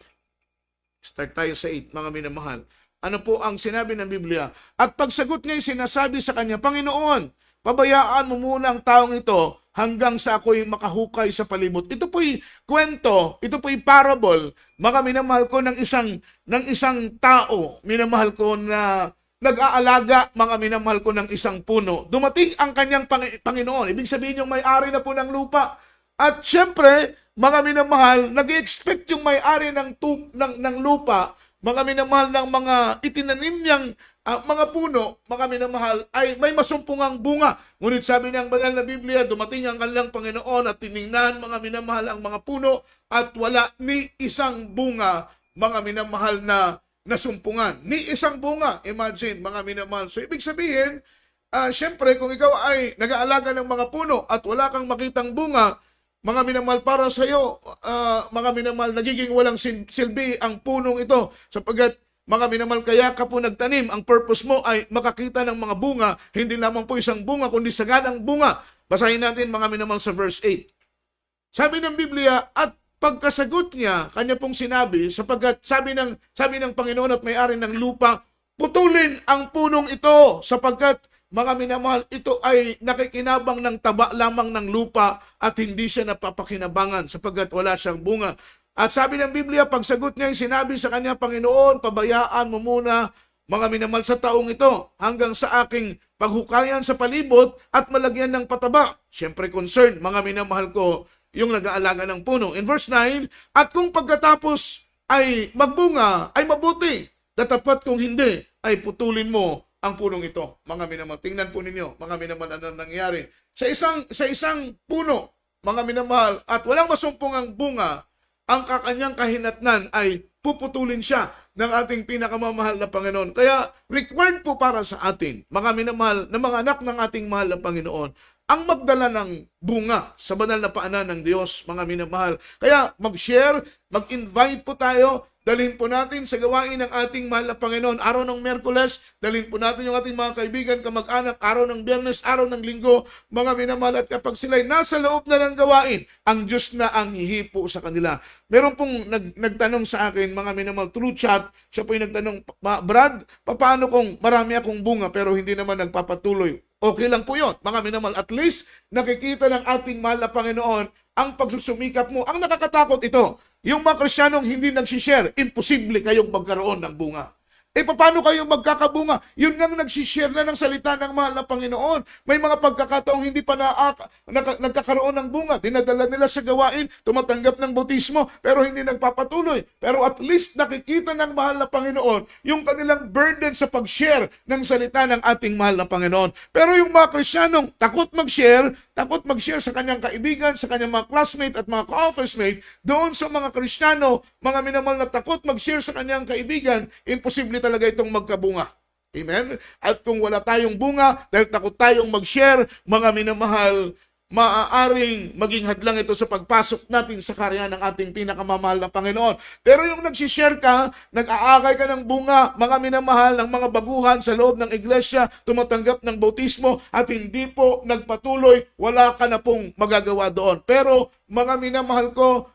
Start tayo sa 8, mga minamahal. Ano po ang sinabi ng Biblia? At pagsagot niya, sinasabi sa kanya, Panginoon, pabayaan mo muna ang taong ito hanggang sa ako'y makahukay sa palibot. Ito po'y kwento, ito po'y parable, mga minamahal ko, ng isang tao, minamahal ko, na nag-aalaga, mga minamahal ko, ng isang puno. Dumating ang kanyang Panginoon. Ibig sabihin yung may-ari na po ng lupa. At syempre, mga minamahal, nag-expect yung may-ari ng lupa, mga minamahal, ng mga itinanim niyang mga puno, mga minamahal, ay may masumpungang bunga. Ngunit sabi ng banal na Biblia, dumating ang kanilang Panginoon at tiningnan, mga minamahal, ang mga puno at wala ni isang bunga, mga minamahal, na nasumpungan. Ni isang bunga. Imagine, mga minamahal. So, ibig sabihin, syempre, kung ikaw ay nag-aalaga ng mga puno at wala kang makitang bunga, mga minamahal, para sa iyo, mga minamahal, nagiging walang silbi ang punong ito, sapagkat, mga minamahal, kaya ka po nagtanim, ang purpose mo ay makakita ng mga bunga, hindi lamang po isang bunga, kundi saganang bunga. Basahin natin, mga minamahal, sa verse 8. Sabi ng Biblia, at pagkasagot niya, kanya pong sinabi, sapagkat sabi ng Panginoon at may-ari ng lupa, putulin ang punong ito, sapagkat, mga minamahal, ito ay nakikinabang ng taba lamang ng lupa at hindi siya napapakinabangan sapagkat wala siyang bunga. At sabi ng Biblia, pagsagot niya, sinabi sa kanya, Panginoon, pabayaan mo muna, mga minamahal, sa taong ito hanggang sa aking paghukayan sa palibot at malagyan ng pataba. Siyempre concerned, mga minamahal ko, yung nag-aalaga ng puno. In verse 9, at kung pagkatapos ay magbunga, ay mabuti. Datapat kung hindi, ay putulin mo ang punong ito. Mga minamahal, tingnan po ninyo, mga minamahal, ano nangyari. Sa isang puno, mga minamahal, at walang masumpong ang bunga, ang kakanyang kahinatnan ay puputulin siya ng ating pinakamamahal na Panginoon. Kaya required po para sa atin, mga minamahal, na mga anak ng ating mahal na Panginoon, ang magdala ng bunga sa banal na paanan ng Diyos, mga minamahal. Kaya mag-share, mag-invite po tayo dalhin po natin sa gawain ng ating mahal na Panginoon. Araw ng Miyerkules, dalhin po natin yung ating mga kaibigan, kamag-anak. Araw ng Biyernes, araw ng Linggo, mga minamahal. At kapag sila'y nasa loob na ng gawain, ang Diyos na ang hihipo sa kanila. Meron pong nagtanong sa akin, mga minamahal, through chat, siya po yung nagtanong, Brad, paano kung marami akong bunga pero hindi naman nagpapatuloy? Okay lang po yun, mga minamahal. At least, nakikita ng ating mahal na Panginoon ang pagsusumikap mo. Ang nakakatakot ito, yung mga Kristiyanong hindi nagsishare, imposible kayong magkaroon ng bunga. Paano kayo magkakabunga? Yun nga nagsishare na ng salita ng mahal na Panginoon. May mga pagkakataong hindi pa nagkakaroon ng bunga. Dinadala nila sa gawain, tumatanggap ng bautismo, pero hindi nagpapatuloy. Pero at least nakikita ng mahal na Panginoon yung kanilang burden sa pag-share ng salita ng ating mahal na Panginoon. Pero yung mga Kristiyanong takot mag-share sa kanyang kaibigan, sa kanyang mga classmate at mga ka-office mate, doon sa mga Kristiyano, mga minamahal na takot mag-share sa kanyang kaibigan, imposible talaga itong magkabunga. Amen? At kung wala tayong bunga, dahil takot tayong mag-share, mga minamahal, maaaring maging hadlang ito sa pagpasok natin sa karya ng ating pinakamamahal na Panginoon. Pero yung nagsishare ka, nag-aakay ka ng bunga, mga minamahal, ng mga baguhan sa loob ng iglesia, tumatanggap ng bautismo at hindi po nagpatuloy, wala ka na pong magagawa doon. Pero mga minamahal ko,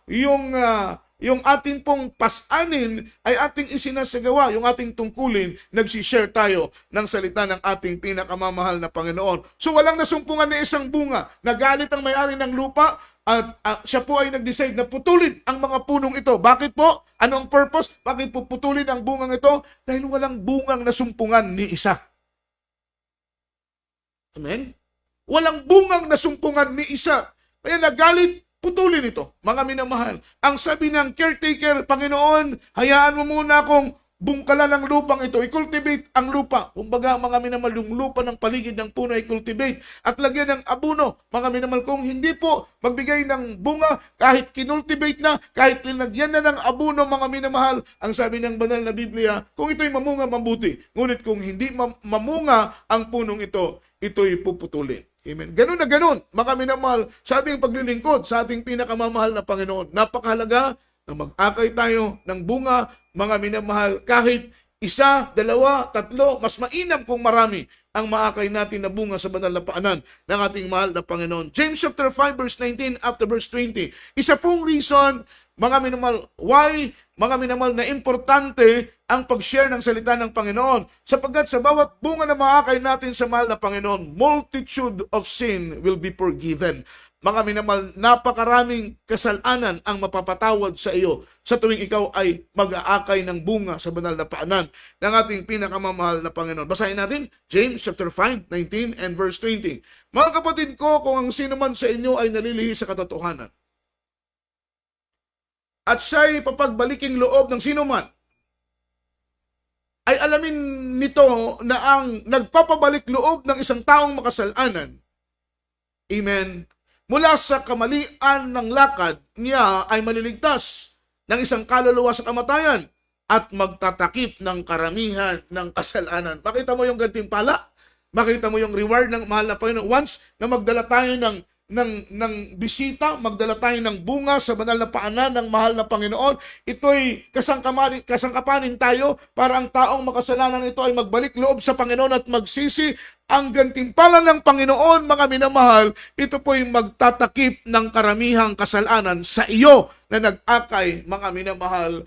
yung ating pong pasanin ay ating isinasagawa, yung ating tungkulin, nagsishare tayo ng salita ng ating pinakamamahal na Panginoon. So walang nasumpungan na isang bunga. Nagalit ang may-ari ng lupa at siya po ay nag-decide na putulin ang mga punong ito. Bakit po? Ano ang purpose? Bakit po putulin ang bungang ito? Dahil walang bungang nasumpungan ni isa. Amen? Walang bungang nasumpungan ni isa. Kaya nagalit, putulin ito, mga minamahal. Ang sabi ng caretaker, Panginoon, hayaan mo muna akong bungkalan ng lupang ito, i-cultivate ang lupa. Kumbaga, mga minamahal, yung lupa ng paligid ng puno ay cultivate at lagyan ng abono. Mga minamahal, kung hindi po magbigay ng bunga, kahit kinultivate na, kahit linagyan na ng abono, mga minamahal, ang sabi ng banal na Biblia, kung ito'y mamunga, mabuti. Ngunit kung hindi mamunga ang punong ito, ito'y puputulin. Amen. Ganun na ganun, mga minamahal, sa ating paglilingkod, sa ating pinakamamahal na Panginoon. Napakahalaga na mag-akay tayo ng bunga, mga minamahal, kahit isa, dalawa, tatlo, mas mainam kung marami ang maakay natin na bunga sa banal na paanan ng ating mahal na Panginoon. James chapter 5 verse 19 after verse 20. Isa pong reason, mga minamahal, why, mga minamahal, na importante ang pag-share ng salita ng Panginoon. Sapagkat sa bawat bunga na maakay natin sa mahal na Panginoon, multitude of sin will be forgiven. Mga minamahal, napakaraming kasalanan ang mapapatawad sa iyo sa tuwing ikaw ay mag-aakay ng bunga sa banal na paanan ng ating pinakamamahal na Panginoon. Basahin natin, James chapter 5, 19 and verse 20. Mga kapatid ko, kung ang sino man sa inyo ay nalilihi sa katotohanan, at siya'y papagbaliking loob ng sino man, ay alamin nito na ang nagpapabalik loob ng isang taong makasalanan, amen, mula sa kamalian ng lakad niya ay maliligtas ng isang kaluluwa sa kamatayan at magtatakip ng karamihan ng kasalanan. Makita mo yung gantimpala? Makita mo yung reward ng mahal na Panginoon? Once na magdala tayo ng bisita, magdala tayo ng bunga sa banal na paanan ng mahal na Panginoon, ito'y kasangkapanin tayo para ang taong makasalanan ito ay magbalik loob sa Panginoon at magsisi. Ang gantimpala ng Panginoon, mga minamahal, ito po'y magtatakip ng karamihang kasalanan sa iyo na nag-akay, mga minamahal.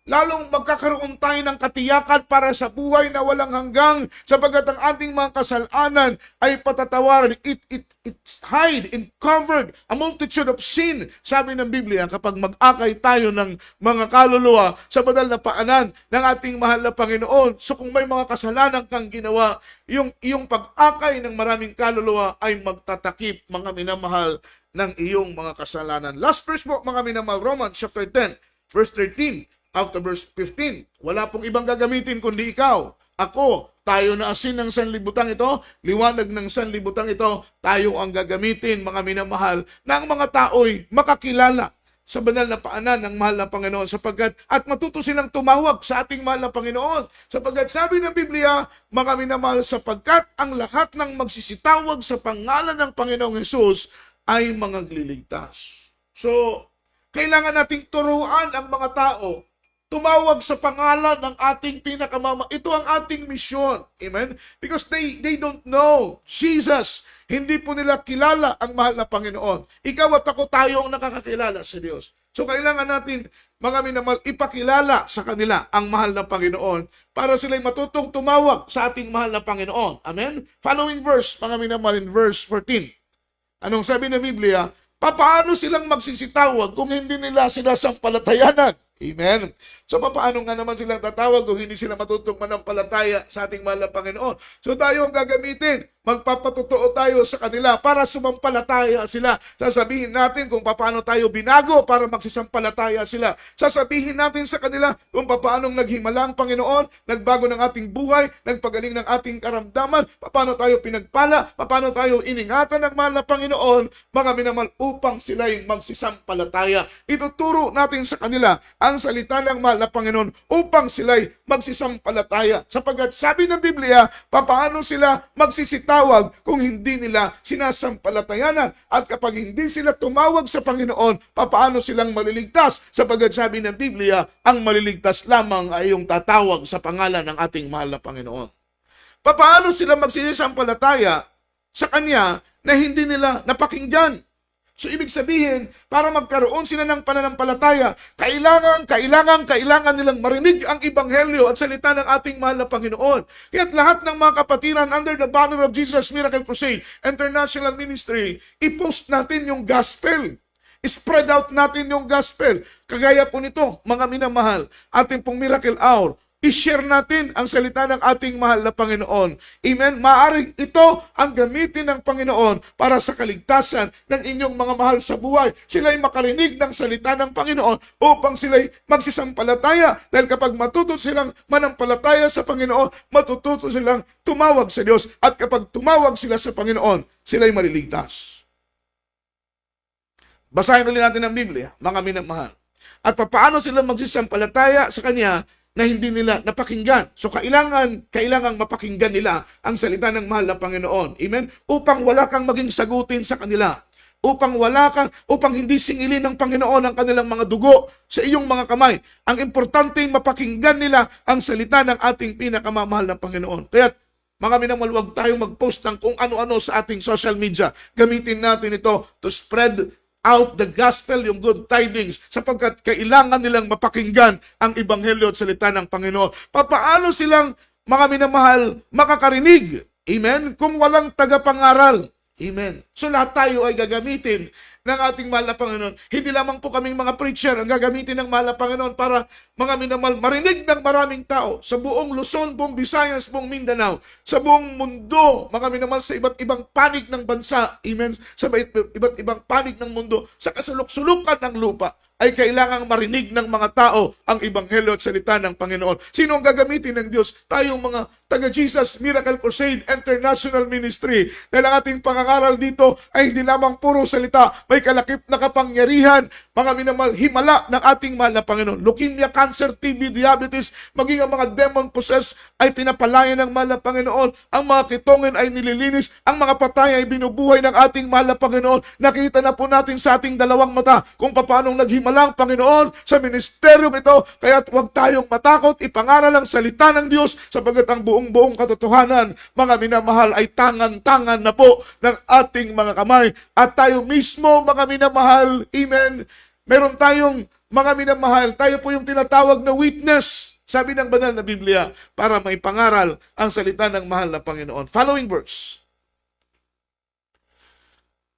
Lalong magkakaroon tayo ng katiyakan para sa buhay na walang hanggang, sapagkat ang ating mga kasalanan ay patatawaran. It hide and covered a multitude of sin. Sabi ng Biblia, kapag mag-akay tayo ng mga kaluluwa sa banal na paanan ng ating mahal na Panginoon. So kung may mga kasalanan kang ginawa, yung pag-akay ng maraming kaluluwa ay magtatakip, mga minamahal, ng iyong mga kasalanan. Last verse po, mga minamahal, Romans chapter 10, verse 13. After verse 15, wala pong ibang gagamitin kundi ikaw, ako, tayo na asin ng sanlibutan ito, liwanag ng sanlibutan ito, tayo ang gagamitin, mga minamahal, na ang mga tao'y makakilala sa banal na paanan ng mahal na Panginoon, sapagkat at matuto silang tumawag sa ating mahal na Panginoon, sapagkat sabi ng Biblia, mga minamahal, sapagkat ang lahat ng magsisitawag sa pangalan ng Panginoong Hesus ay mga gliligtas. So, kailangan nating turuan ang mga tao tumawag sa pangalan ng ating pinakamama. Ito ang ating misyon. Amen? Because they don't know Jesus. Hindi po nila kilala ang mahal na Panginoon. Ikaw at ako, tayo ang nakakakilala sa Diyos. So kailangan natin, mga minamahal, ipakilala sa kanila ang mahal na Panginoon para sila'y matutong tumawag sa ating mahal na Panginoon. Amen? Following verse, mga minamahal, in verse 14. Anong sabi ng Biblia? Paano silang magsisitawag kung hindi nila sinasampalatayanan? Amen. So, paano nga naman silang tatawag kung hindi sila matutong manampalataya sa ating mahal na Panginoon? So, tayo ang gagamitin. Magpapatotoo tayo sa kanila para sumampalataya sila. Sasabihin natin kung paano tayo binago para magsisampalataya sila. Sasabihin natin sa kanila kung paano naghimala ang Panginoon, nagbago ng ating buhay, nagpagaling ng ating karamdaman, paano tayo pinagpala, paano tayo iningatan ng mahal na Panginoon, mga minamahal, upang sila'y magsisampalataya. Ituturo natin sa kanila ang salita ng mahal na Panginoon upang sila'y magsisampalataya. Sapagkat sabi ng Biblia, paano sila magsisitawag kung hindi nila sinasampalatayanan? At kapag hindi sila tumawag sa Panginoon, paano silang maliligtas? Sapagkat sabi ng Biblia, ang maliligtas lamang ay yung tatawag sa pangalan ng ating mahal na Panginoon. Paano sila magsisisampalataya sa Kanya na hindi nila napakinggan? So, ibig sabihin, para magkaroon sila ng pananampalataya, kailangan nilang marinig ang Ebanghelyo at salita ng ating mahal na Panginoon. Kaya't lahat ng mga kapatiran under the banner of Jesus Miracle Crusade International Ministry, i-post natin yung gospel. I-spread out natin yung gospel. Kagaya po nito, mga minamahal, ating pong Miracle Hour, i-share natin ang salita ng ating mahal na Panginoon. Amen? Maaring ito ang gamitin ng Panginoon para sa kaligtasan ng inyong mga mahal sa buhay. Sila'y makarinig ng salita ng Panginoon upang sila'y magsisampalataya. Dahil kapag matuto silang manampalataya sa Panginoon, matututo silang tumawag sa Diyos. At kapag tumawag sila sa Panginoon, sila'y maliligtas. Basahin ulit natin ang Biblia, mga minamahal. At paano sila magsisampalataya sa Kanya na hindi nila napakinggan. So kailangan mapakinggan nila ang salita ng mahal na Panginoon. Amen? Upang wala kang maging sagutin sa kanila. Upang hindi singilin ng Panginoon ang kanilang mga dugo sa iyong mga kamay. Ang importante mapakinggan nila ang salita ng ating pinakamamahal na Panginoon. Kaya mga minamahal, huwag tayong mag-post ng kung ano-ano sa ating social media. Gamitin natin ito to spread out the gospel, yung good tidings, sapagkat kailangan nilang mapakinggan ang Ebanghelyo at salita ng Panginoon. Paano silang, mga minamahal, makakarinig? Amen? Kung walang tagapangaral. Amen. So lahat tayo ay gagamitin ng ating mahal na Panginoon. Hindi lamang po kaming mga preacher ang gagamitin ng mahal na Panginoon para mga minamahal marinig ng maraming tao sa buong Luzon, buong Visayas, buong Mindanao, sa buong mundo, mga minamahal, sa iba't ibang panig ng bansa. Amen. Sa iba't ibang panig ng mundo, sa kasulok-sulukan ng lupa, ay kailangang marinig ng mga tao ang Ebanghelyo at salita ng Panginoon. Sino ang gagamitin ng Diyos? Tayong mga taga-Jesus Miracle Crusade International Ministry. Dahil ang ating pangangaral dito ay hindi lamang puro salita, may kalakip na kapangyarihan, mga minamahal, himala ng ating mahal na Panginoon. Leukemia, cancer, TB, diabetes, maging ang mga demon-possessed ay pinapalaya ng mahal na Panginoon. Ang mga kitongin ay nililinis, ang mga patay ay binubuhay ng ating mahal na Panginoon. Nakita na po natin sa ating dalawang mata kung paano naghimalang Panginoon sa ministeryong ito. Kaya huwag tayong matakot, ipangaral ang salita ng Diyos sapagkat ang buong katotohanan, mga minamahal, ay tangan-tangan na po ng ating mga kamay. At tayo mismo, mga minamahal, amen, meron tayong, mga minamahal, tayo po yung tinatawag na witness, sabi ng banal na Biblia, para maipangaral ang salita ng mahal na Panginoon. Following verse.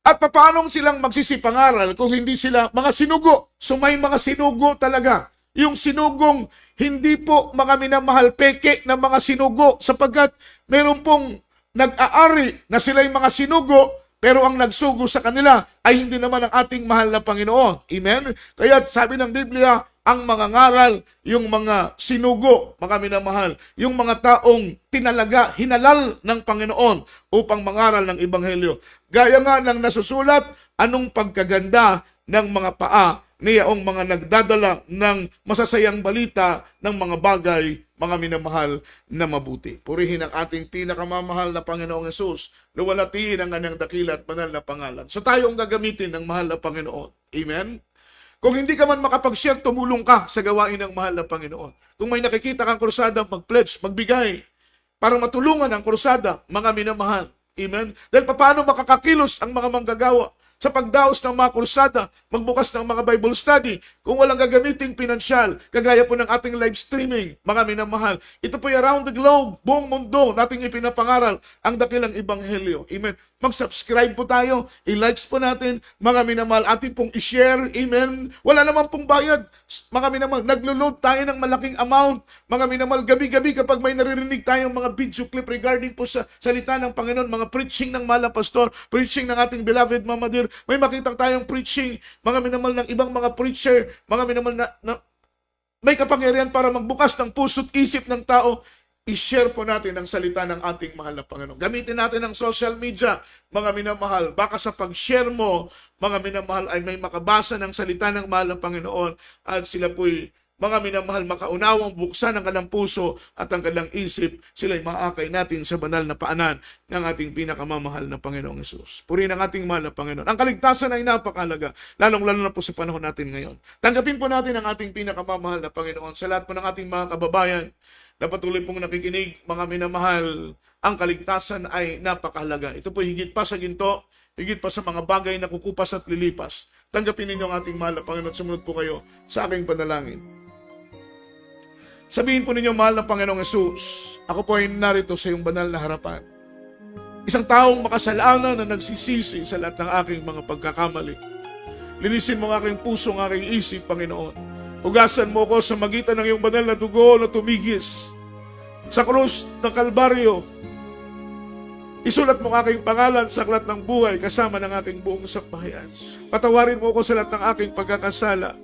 At paano silang magsisipangaral kung hindi sila mga sinugo? So may mga sinugo talaga. Yung sinugong hindi po, mga minamahal, peke na mga sinugo, sapagkat meron pong nag-aari na sila'y mga sinugo, pero ang nagsugo sa kanila ay hindi naman ang ating mahal na Panginoon. Amen? Kaya sabi ng Biblia, ang mga ngaral, yung mga sinugo, mga minamahal, yung mga taong tinalaga, hinalal ng Panginoon upang mangaral ng Ebanghelyo. Gaya nga ng nasusulat, anong pagkaganda ng mga paa niyaong mga nagdadala ng masasayang balita ng mga bagay, mga minamahal na mabuti. Purihin ang ating pinakamamahal na Panginoong Hesus, luwalhatiin ang kanyang dakila at banal na pangalan. So tayo ang gagamitin ng mahal na Panginoon. Amen? Kung hindi ka man makapag-share, tumulong ka sa gawain ng mahal na Panginoon. Kung may nakikita kang krusada, mag-pledge, magbigay para matulungan ang krusada, mga minamahal. Amen? Dahil paano makakakilos ang mga manggagawa sa pagdaos ng mga krusada, magbukas ng mga Bible study, kung walang gagamiting pinansyal, kagaya po ng ating live streaming, mga minamahal. Ito po ay around the globe, buong mundo, nating ipinapangaral ang dakilang ebanghelyo. Amen. Mag-subscribe po tayo, i-likes po natin, mga minamahal, ating pong i-share, amen. Wala naman pong bayad, mga minamahal. Naglo-load tayo ng malaking amount, mga minamahal, gabi-gabi kapag may naririnig tayong mga video clip regarding po sa salita ng Panginoon, mga preaching ng mahal na pastor, preaching ng ating beloved Mama Dear, may makita tayong preaching, mga minamahal, ng ibang mga preacher, mga minamahal na may kapangyarihan para magbukas ng puso't isip ng tao. I-share po natin ang salita ng ating mahal na Panginoon. Gamitin natin ang social media, mga minamahal. Baka sa pag-share mo, mga minamahal, ay may makabasa ng salita ng mahal na Panginoon at sila po'y, mga minamahal, makaunawang buksan ang kanilang puso at ang kanilang isip. Sila'y maakay natin sa banal na paanan ng ating pinakamamahal na Panginoong Hesus. Purihin ang ating mahal na Panginoon. Ang kaligtasan ay napakalaga, lalong-lalo na po sa panahon natin ngayon. Tanggapin po natin ang ating pinakamamahal na Panginoon sa lahat po ng ating mga kababayan na patuloy pong nakikinig, mga minamahal. Ang kaligtasan ay napakahalaga. Ito po higit pa sa ginto, higit pa sa mga bagay na kukupas at lilipas. Tanggapin ninyo ang ating mahal na Panginoon. Sumunod po kayo sa aking panalangin. Sabihin po ninyo, mahal na Panginoong Hesus, ako po ay narito sa iyong banal na harapan. Isang taong makasalanan na nagsisisi sa lahat ng aking mga pagkakamali. Linisin mo ang aking puso, ang aking isip, Panginoon. Hugasan mo ko sa magitan ng iyong banal na dugo na tumigis sa krus ng Kalbaryo. Isulat mo ang aking pangalan sa aklat ng buhay kasama ng aking buong sambahayan. Patawarin mo ko sa lahat ng aking pagkakasala.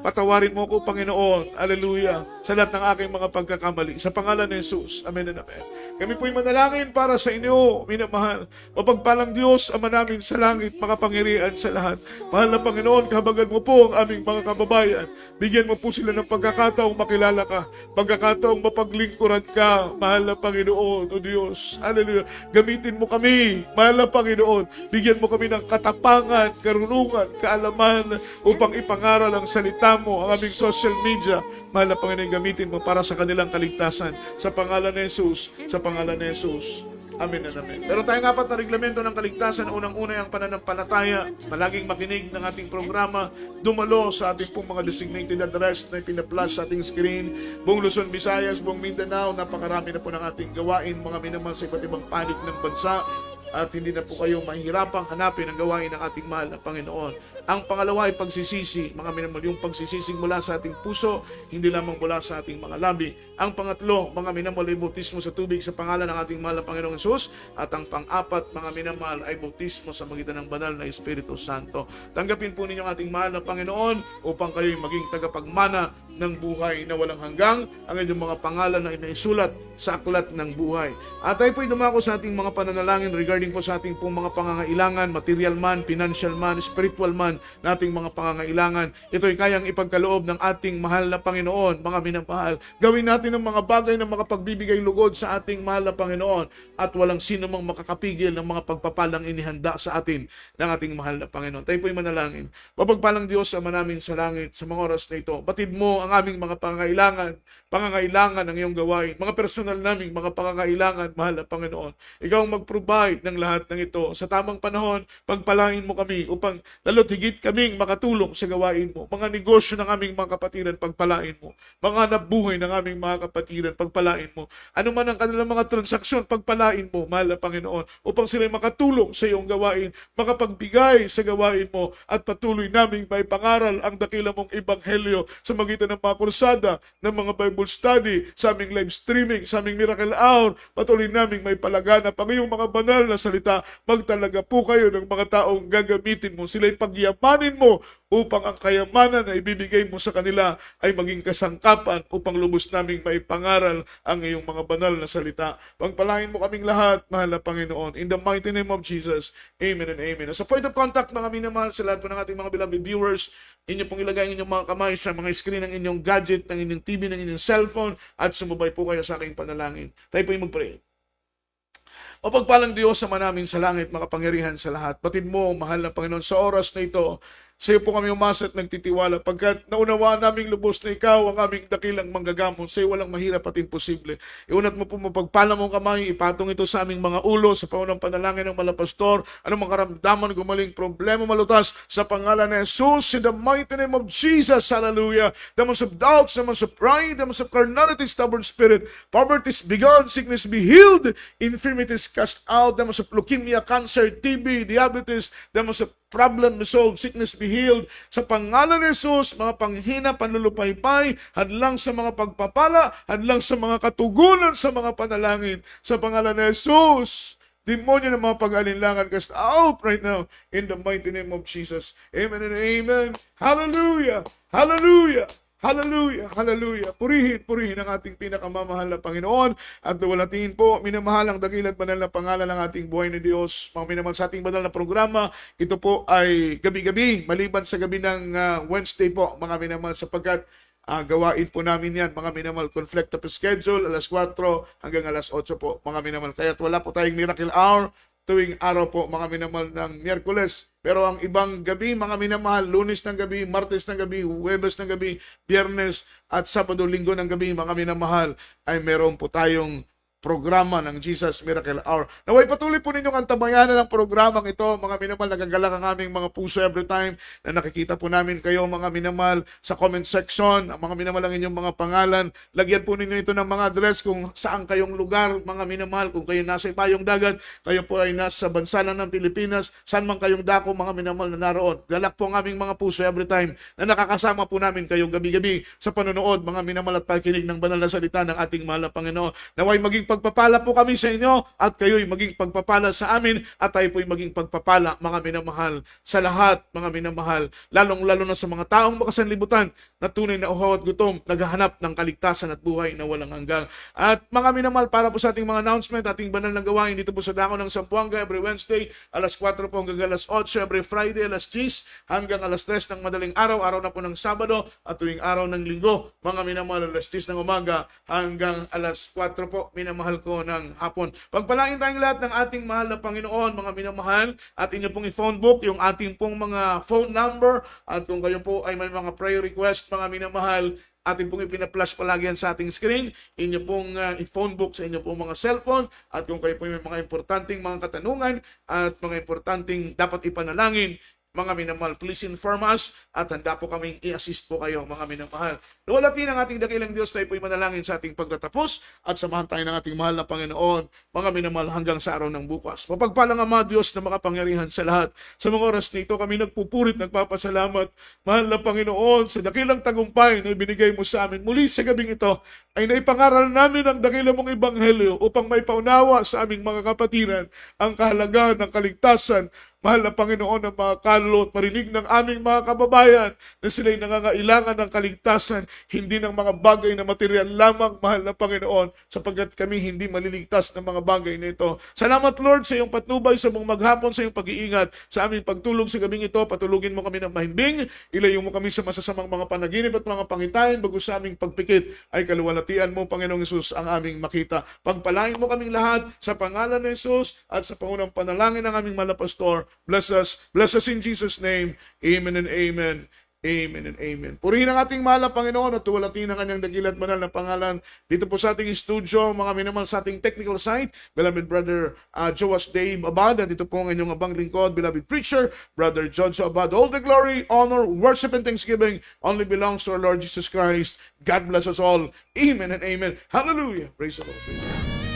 Patawarin mo ko, Panginoon, Hallelujah, sa lahat ng aking mga pagkakamali. Sa pangalan ni Jesus, Amen and Amen. Kami po'y manalangin para sa inyo, minamahal. Mapagpalang Diyos, Ama namin sa langit, makapangyarihan sa lahat. Mahal na Panginoon, kahabagan mo po ang aming mga kababayan. Bigyan mo po sila ng pagkakataong makilala ka, pagkakataong mapaglingkuran ka, mahal na Panginoon, O Diyos. Hallelujah. Gamitin mo kami, mahal na Panginoon. Bigyan mo kami ng katapangan, karunungan, kaalaman upang ipangaral ang salita mo, ang aming social media. Mahal na Panginoon, gamitin mo para sa kanilang kaligtasan. Sa pangalan ni Jesus, sa pangalan ni Jesus. Amen and Amen. Pero tayong apat na reglamento ng kaligtasan. Unang-una ang pananampalataya. Palaging makinig ng ating programa. Dumalo sa ating pong mga designated address na ipina-flash sa ating screen. Buong Luzon, Visayas, buong Mindanao. Napakarami na po ng ating gawain, mga minamahal, sa iba't ibang panig ng bansa. At hindi na po kayo mahihirapang hanapin ang gawain ng ating mahal na Panginoon. Ang pangalawa ay pagsisisi, mga minamahal, yung pagsisising mula sa ating puso, hindi lamang mula sa ating mga labi. Ang pangatlo, mga minamahal, ay bautismo sa tubig sa pangalan ng ating mahal na Panginoong Hesus. At ang pang-apat, mga minamahal, ay bautismo sa magitan ng banal na Espiritu Santo. Tanggapin po ninyo ang ating mahal na Panginoon upang kayo'y maging tagapagmana ng buhay na walang hanggang, ang inyong mga pangalan na inaisulat sa aklat ng buhay. At tayo po'y dumako sa ating mga pananalangin regarding po sa ating pong mga pangangailangan, material man, financial man, spiritual man, na ating mga pangangailangan. Ito'y kayang ipagkaloob ng ating mahal na Panginoon, mga minamahal. Gawin natin ang mga bagay na makapagbibigay lugod sa ating mahal na Panginoon at walang sino mang makakapigil ng mga pagpapalang inihanda sa atin ng ating mahal na Panginoon. Tayo po'y manalangin. Mapagpalang Diyos, Ama namin sa langit, sa mga oras na ito, batid mo ang aming mga pangangailangan ng iyong gawain, mga personal naming mga pangangailangan, mahal na Panginoon. Ikaw ang mag-provide ng lahat ng ito. Sa tamang panahon, pagpalain mo kami upang lalo't higit kaming makatulong sa gawain mo. Mga negosyo ng aming mga kapatiran, pagpalain mo. Mga nabuhay ng aming mga kapatiran, pagpalain mo. Ano man ang kanilang mga transaksyon, pagpalain mo, mahal na Panginoon, upang sila makatulong sa iyong gawain, makapagbigay sa gawain mo, at patuloy naming may pangaral ang dakila mong ebanghelyo sa magitan ng mga kursada, ng mga Bible study, sa aming live streaming, sa aming Miracle Hour. Patuloy naming may palaganap ang iyong mga banal na salita. Magtalaga po kayo ng mga taong gagamitin mo. Sila'y pagyamanin mo upang ang kayamanan na ibibigay mo sa kanila ay maging kasangkapan upang lubos naming may pangaral ang iyong mga banal na salita. Pagpalain mo kaming lahat, mahal na Panginoon. In the mighty name of Jesus, Amen and Amen. As a point of contact, mga minamahal, sa lahat po ng ating mga beloved viewers, inyo pong ilagay ang inyong mga kamay sa mga screen ng inyong gadget, ng inyong TV, ng inyong cellphone, at sumubay po kayo sa aking panalangin. Tayo po yung mag-pray. O pagpalang Diyos, Ama namin sa langit, makapangyarihan sa lahat. Batid mo, mahal na Panginoon, sa oras na ito, Sa iyo po kami umasa at nagtitiwala pagkat naunawaan naming lubos na ikaw ang aming dakilang manggagamot. Sa iyo walang mahirap at imposible. Iunat mo po mapagpala mong kamay, ipatong ito sa aming mga ulo sa paunang panalangin ng malapastor. Anong karamdaman, gumaling, problema, malutas sa pangalan ni Jesus, in the mighty name of Jesus. Hallelujah. Demons of doubts, demons of pride, demons of carnality, stubborn spirit, poverty is begun, sickness be healed, infirmities cast out, demons of leukemia, cancer, TB, diabetes, demons of problem resolved, sickness be healed. Sa pangalan ni Jesus, mga panghina, panlulupaypay, hadlang sa mga pagpapala, hadlang sa mga katugunan sa mga panalangin. Sa pangalan ni Jesus, demonyo ng mga pag-alinlangan, cast out right now in the mighty name of Jesus. Amen and amen. Hallelujah! Hallelujah! Hallelujah! Hallelujah! Purihin ang ating pinakamamahal na Panginoon at duwalatiin po, minamahal ang dakilat banal na pangalan ng ating buhay ni Diyos. Mga minamahal sa ating banal na programa, ito po ay gabi-gabi, maliban sa gabi ng Wednesday po, mga minamahal, sapagkat gawain po namin yan, mga minamahal, conflict of schedule, alas 4 hanggang alas 8 po, mga minamahal. Kaya't wala po tayong miracle hour tuwing araw po, mga minamahal, ng Miyerkules. Pero ang ibang gabi, mga minamahal, Lunes ng gabi, Martes ng gabi, Huwebes ng gabi, Biyernes at Sabado, Linggo ng gabi, mga minamahal, ay meron po tayong programa ng Jesus Miracle Hour. Naway patuloy po ninyong antabayanan ng programang ito, mga minamahal. Nagagalak ang aming mga puso every time na nakikita po namin kayo, mga minamahal, sa comment section. Ang mga minamahal, ang inyong mga pangalan. Lagyan po ninyo ito ng mga address kung saan kayong lugar, mga minamahal. Kung kayo nasa ibayong dagat, kayo po ay nasa bansa lang ng Pilipinas, saan man kayong dako, mga minamahal, na naroon. Galak po ang aming mga puso every time na nakakasama po namin kayo gabi-gabi sa panonood, mga minamahal, at pakikinig ng banal na salita ng ating mahal na Panginoon. Naway maging pagpapala po kami sa inyo at kayo'y maging pagpapala sa amin at tayo po'y maging pagpapala, mga minamahal, sa lahat, mga minamahal, lalong-lalo na sa mga taong makasanlibutan na tunay na uhaw at gutom, naghahanap ng kaligtasan at buhay na walang hanggang. At mga minamahal, para po sa ating mga announcement, ating banal na gawain dito po sa Dako ng Zamboanga every Wednesday, alas 4 po hanggang alas 8, every Friday, alas 10 hanggang alas 3 ng madaling araw, araw na po ng Sabado at tuwing araw ng Linggo, mga minamahal, alas 10 ng umaga hanggang alas 4 po, minamahal ko, ng hapon. Pagpalain tayong lahat ng ating mahal na Panginoon, mga minamahal, at inyo pong i-phone book yung ating pong mga phone number, at kung kayo po ay may mga prayer request, mga minamahal, ating pong ipina-flash palagi yan sa ating screen, inyo pong i-phone book sa inyo pong mga cellphone, at kung kayo po may mga importanteng mga katanungan at mga importanteng dapat ipanalangin, mga minamahal, please inform us at handa po kaming i-assist po kayo, mga minamahal. Luwalatin ang ating dakilang Diyos, tayo po'y manalangin sa ating pagtatapos at samahan tayo ng ating mahal na Panginoon, mga minamahal, hanggang sa araw ng bukas. Mapagpalang Ama Diyos na makapangyarihan sa lahat. Sa mga oras nito kami nagpupurit, nagpapasalamat, mahal na Panginoon, sa dakilang tagumpay na ibinigay mo sa amin. Muli sa gabing ito ay naipangaral namin ang dakilang mong ebanghelyo upang may paunawa sa aming mga kapatiran ang kahalagahan ng kaligtasan. Mahal na Panginoon, ng mga kaluluwa at marinig ng aming mga kababayan na sila'y nangangailangan ng kaligtasan, hindi ng mga bagay na material lamang, mahal na Panginoon, sapagkat kami hindi maliligtas ng mga bagay na ito. Salamat, Lord, sa iyong patnubay, sa mong maghapon, sa iyong pag-iingat, sa aming pagtulog sa gabing ito. Patulugin mo kami ng mahimbing, ilayo mo kami sa masasamang mga panaginip at mga pangitain, bago sa aming pagpikit ay kaluwalhatian mo, Panginoong Hesus, ang aming makita. Pagpalain mo kaming lahat sa pangalan ni Jesus at sa pangunang panalangin ng aming malapastor. Bless us in Jesus' name. Amen and amen. Amen and amen. Purihin ang ating mahal na Panginoon at tuwalatin ang kanyang dakilat banal na pangalan dito po sa ating studio, mga minamahal, sa ating technical side, beloved brother Joas Dave Abad, at dito po ang inyong abang lingkod, beloved preacher, brother Jojo Abad. All the glory, honor, worship, and thanksgiving only belongs to our Lord Jesus Christ. God bless us all. Amen and amen. Hallelujah. Praise the Lord. Praise the Lord.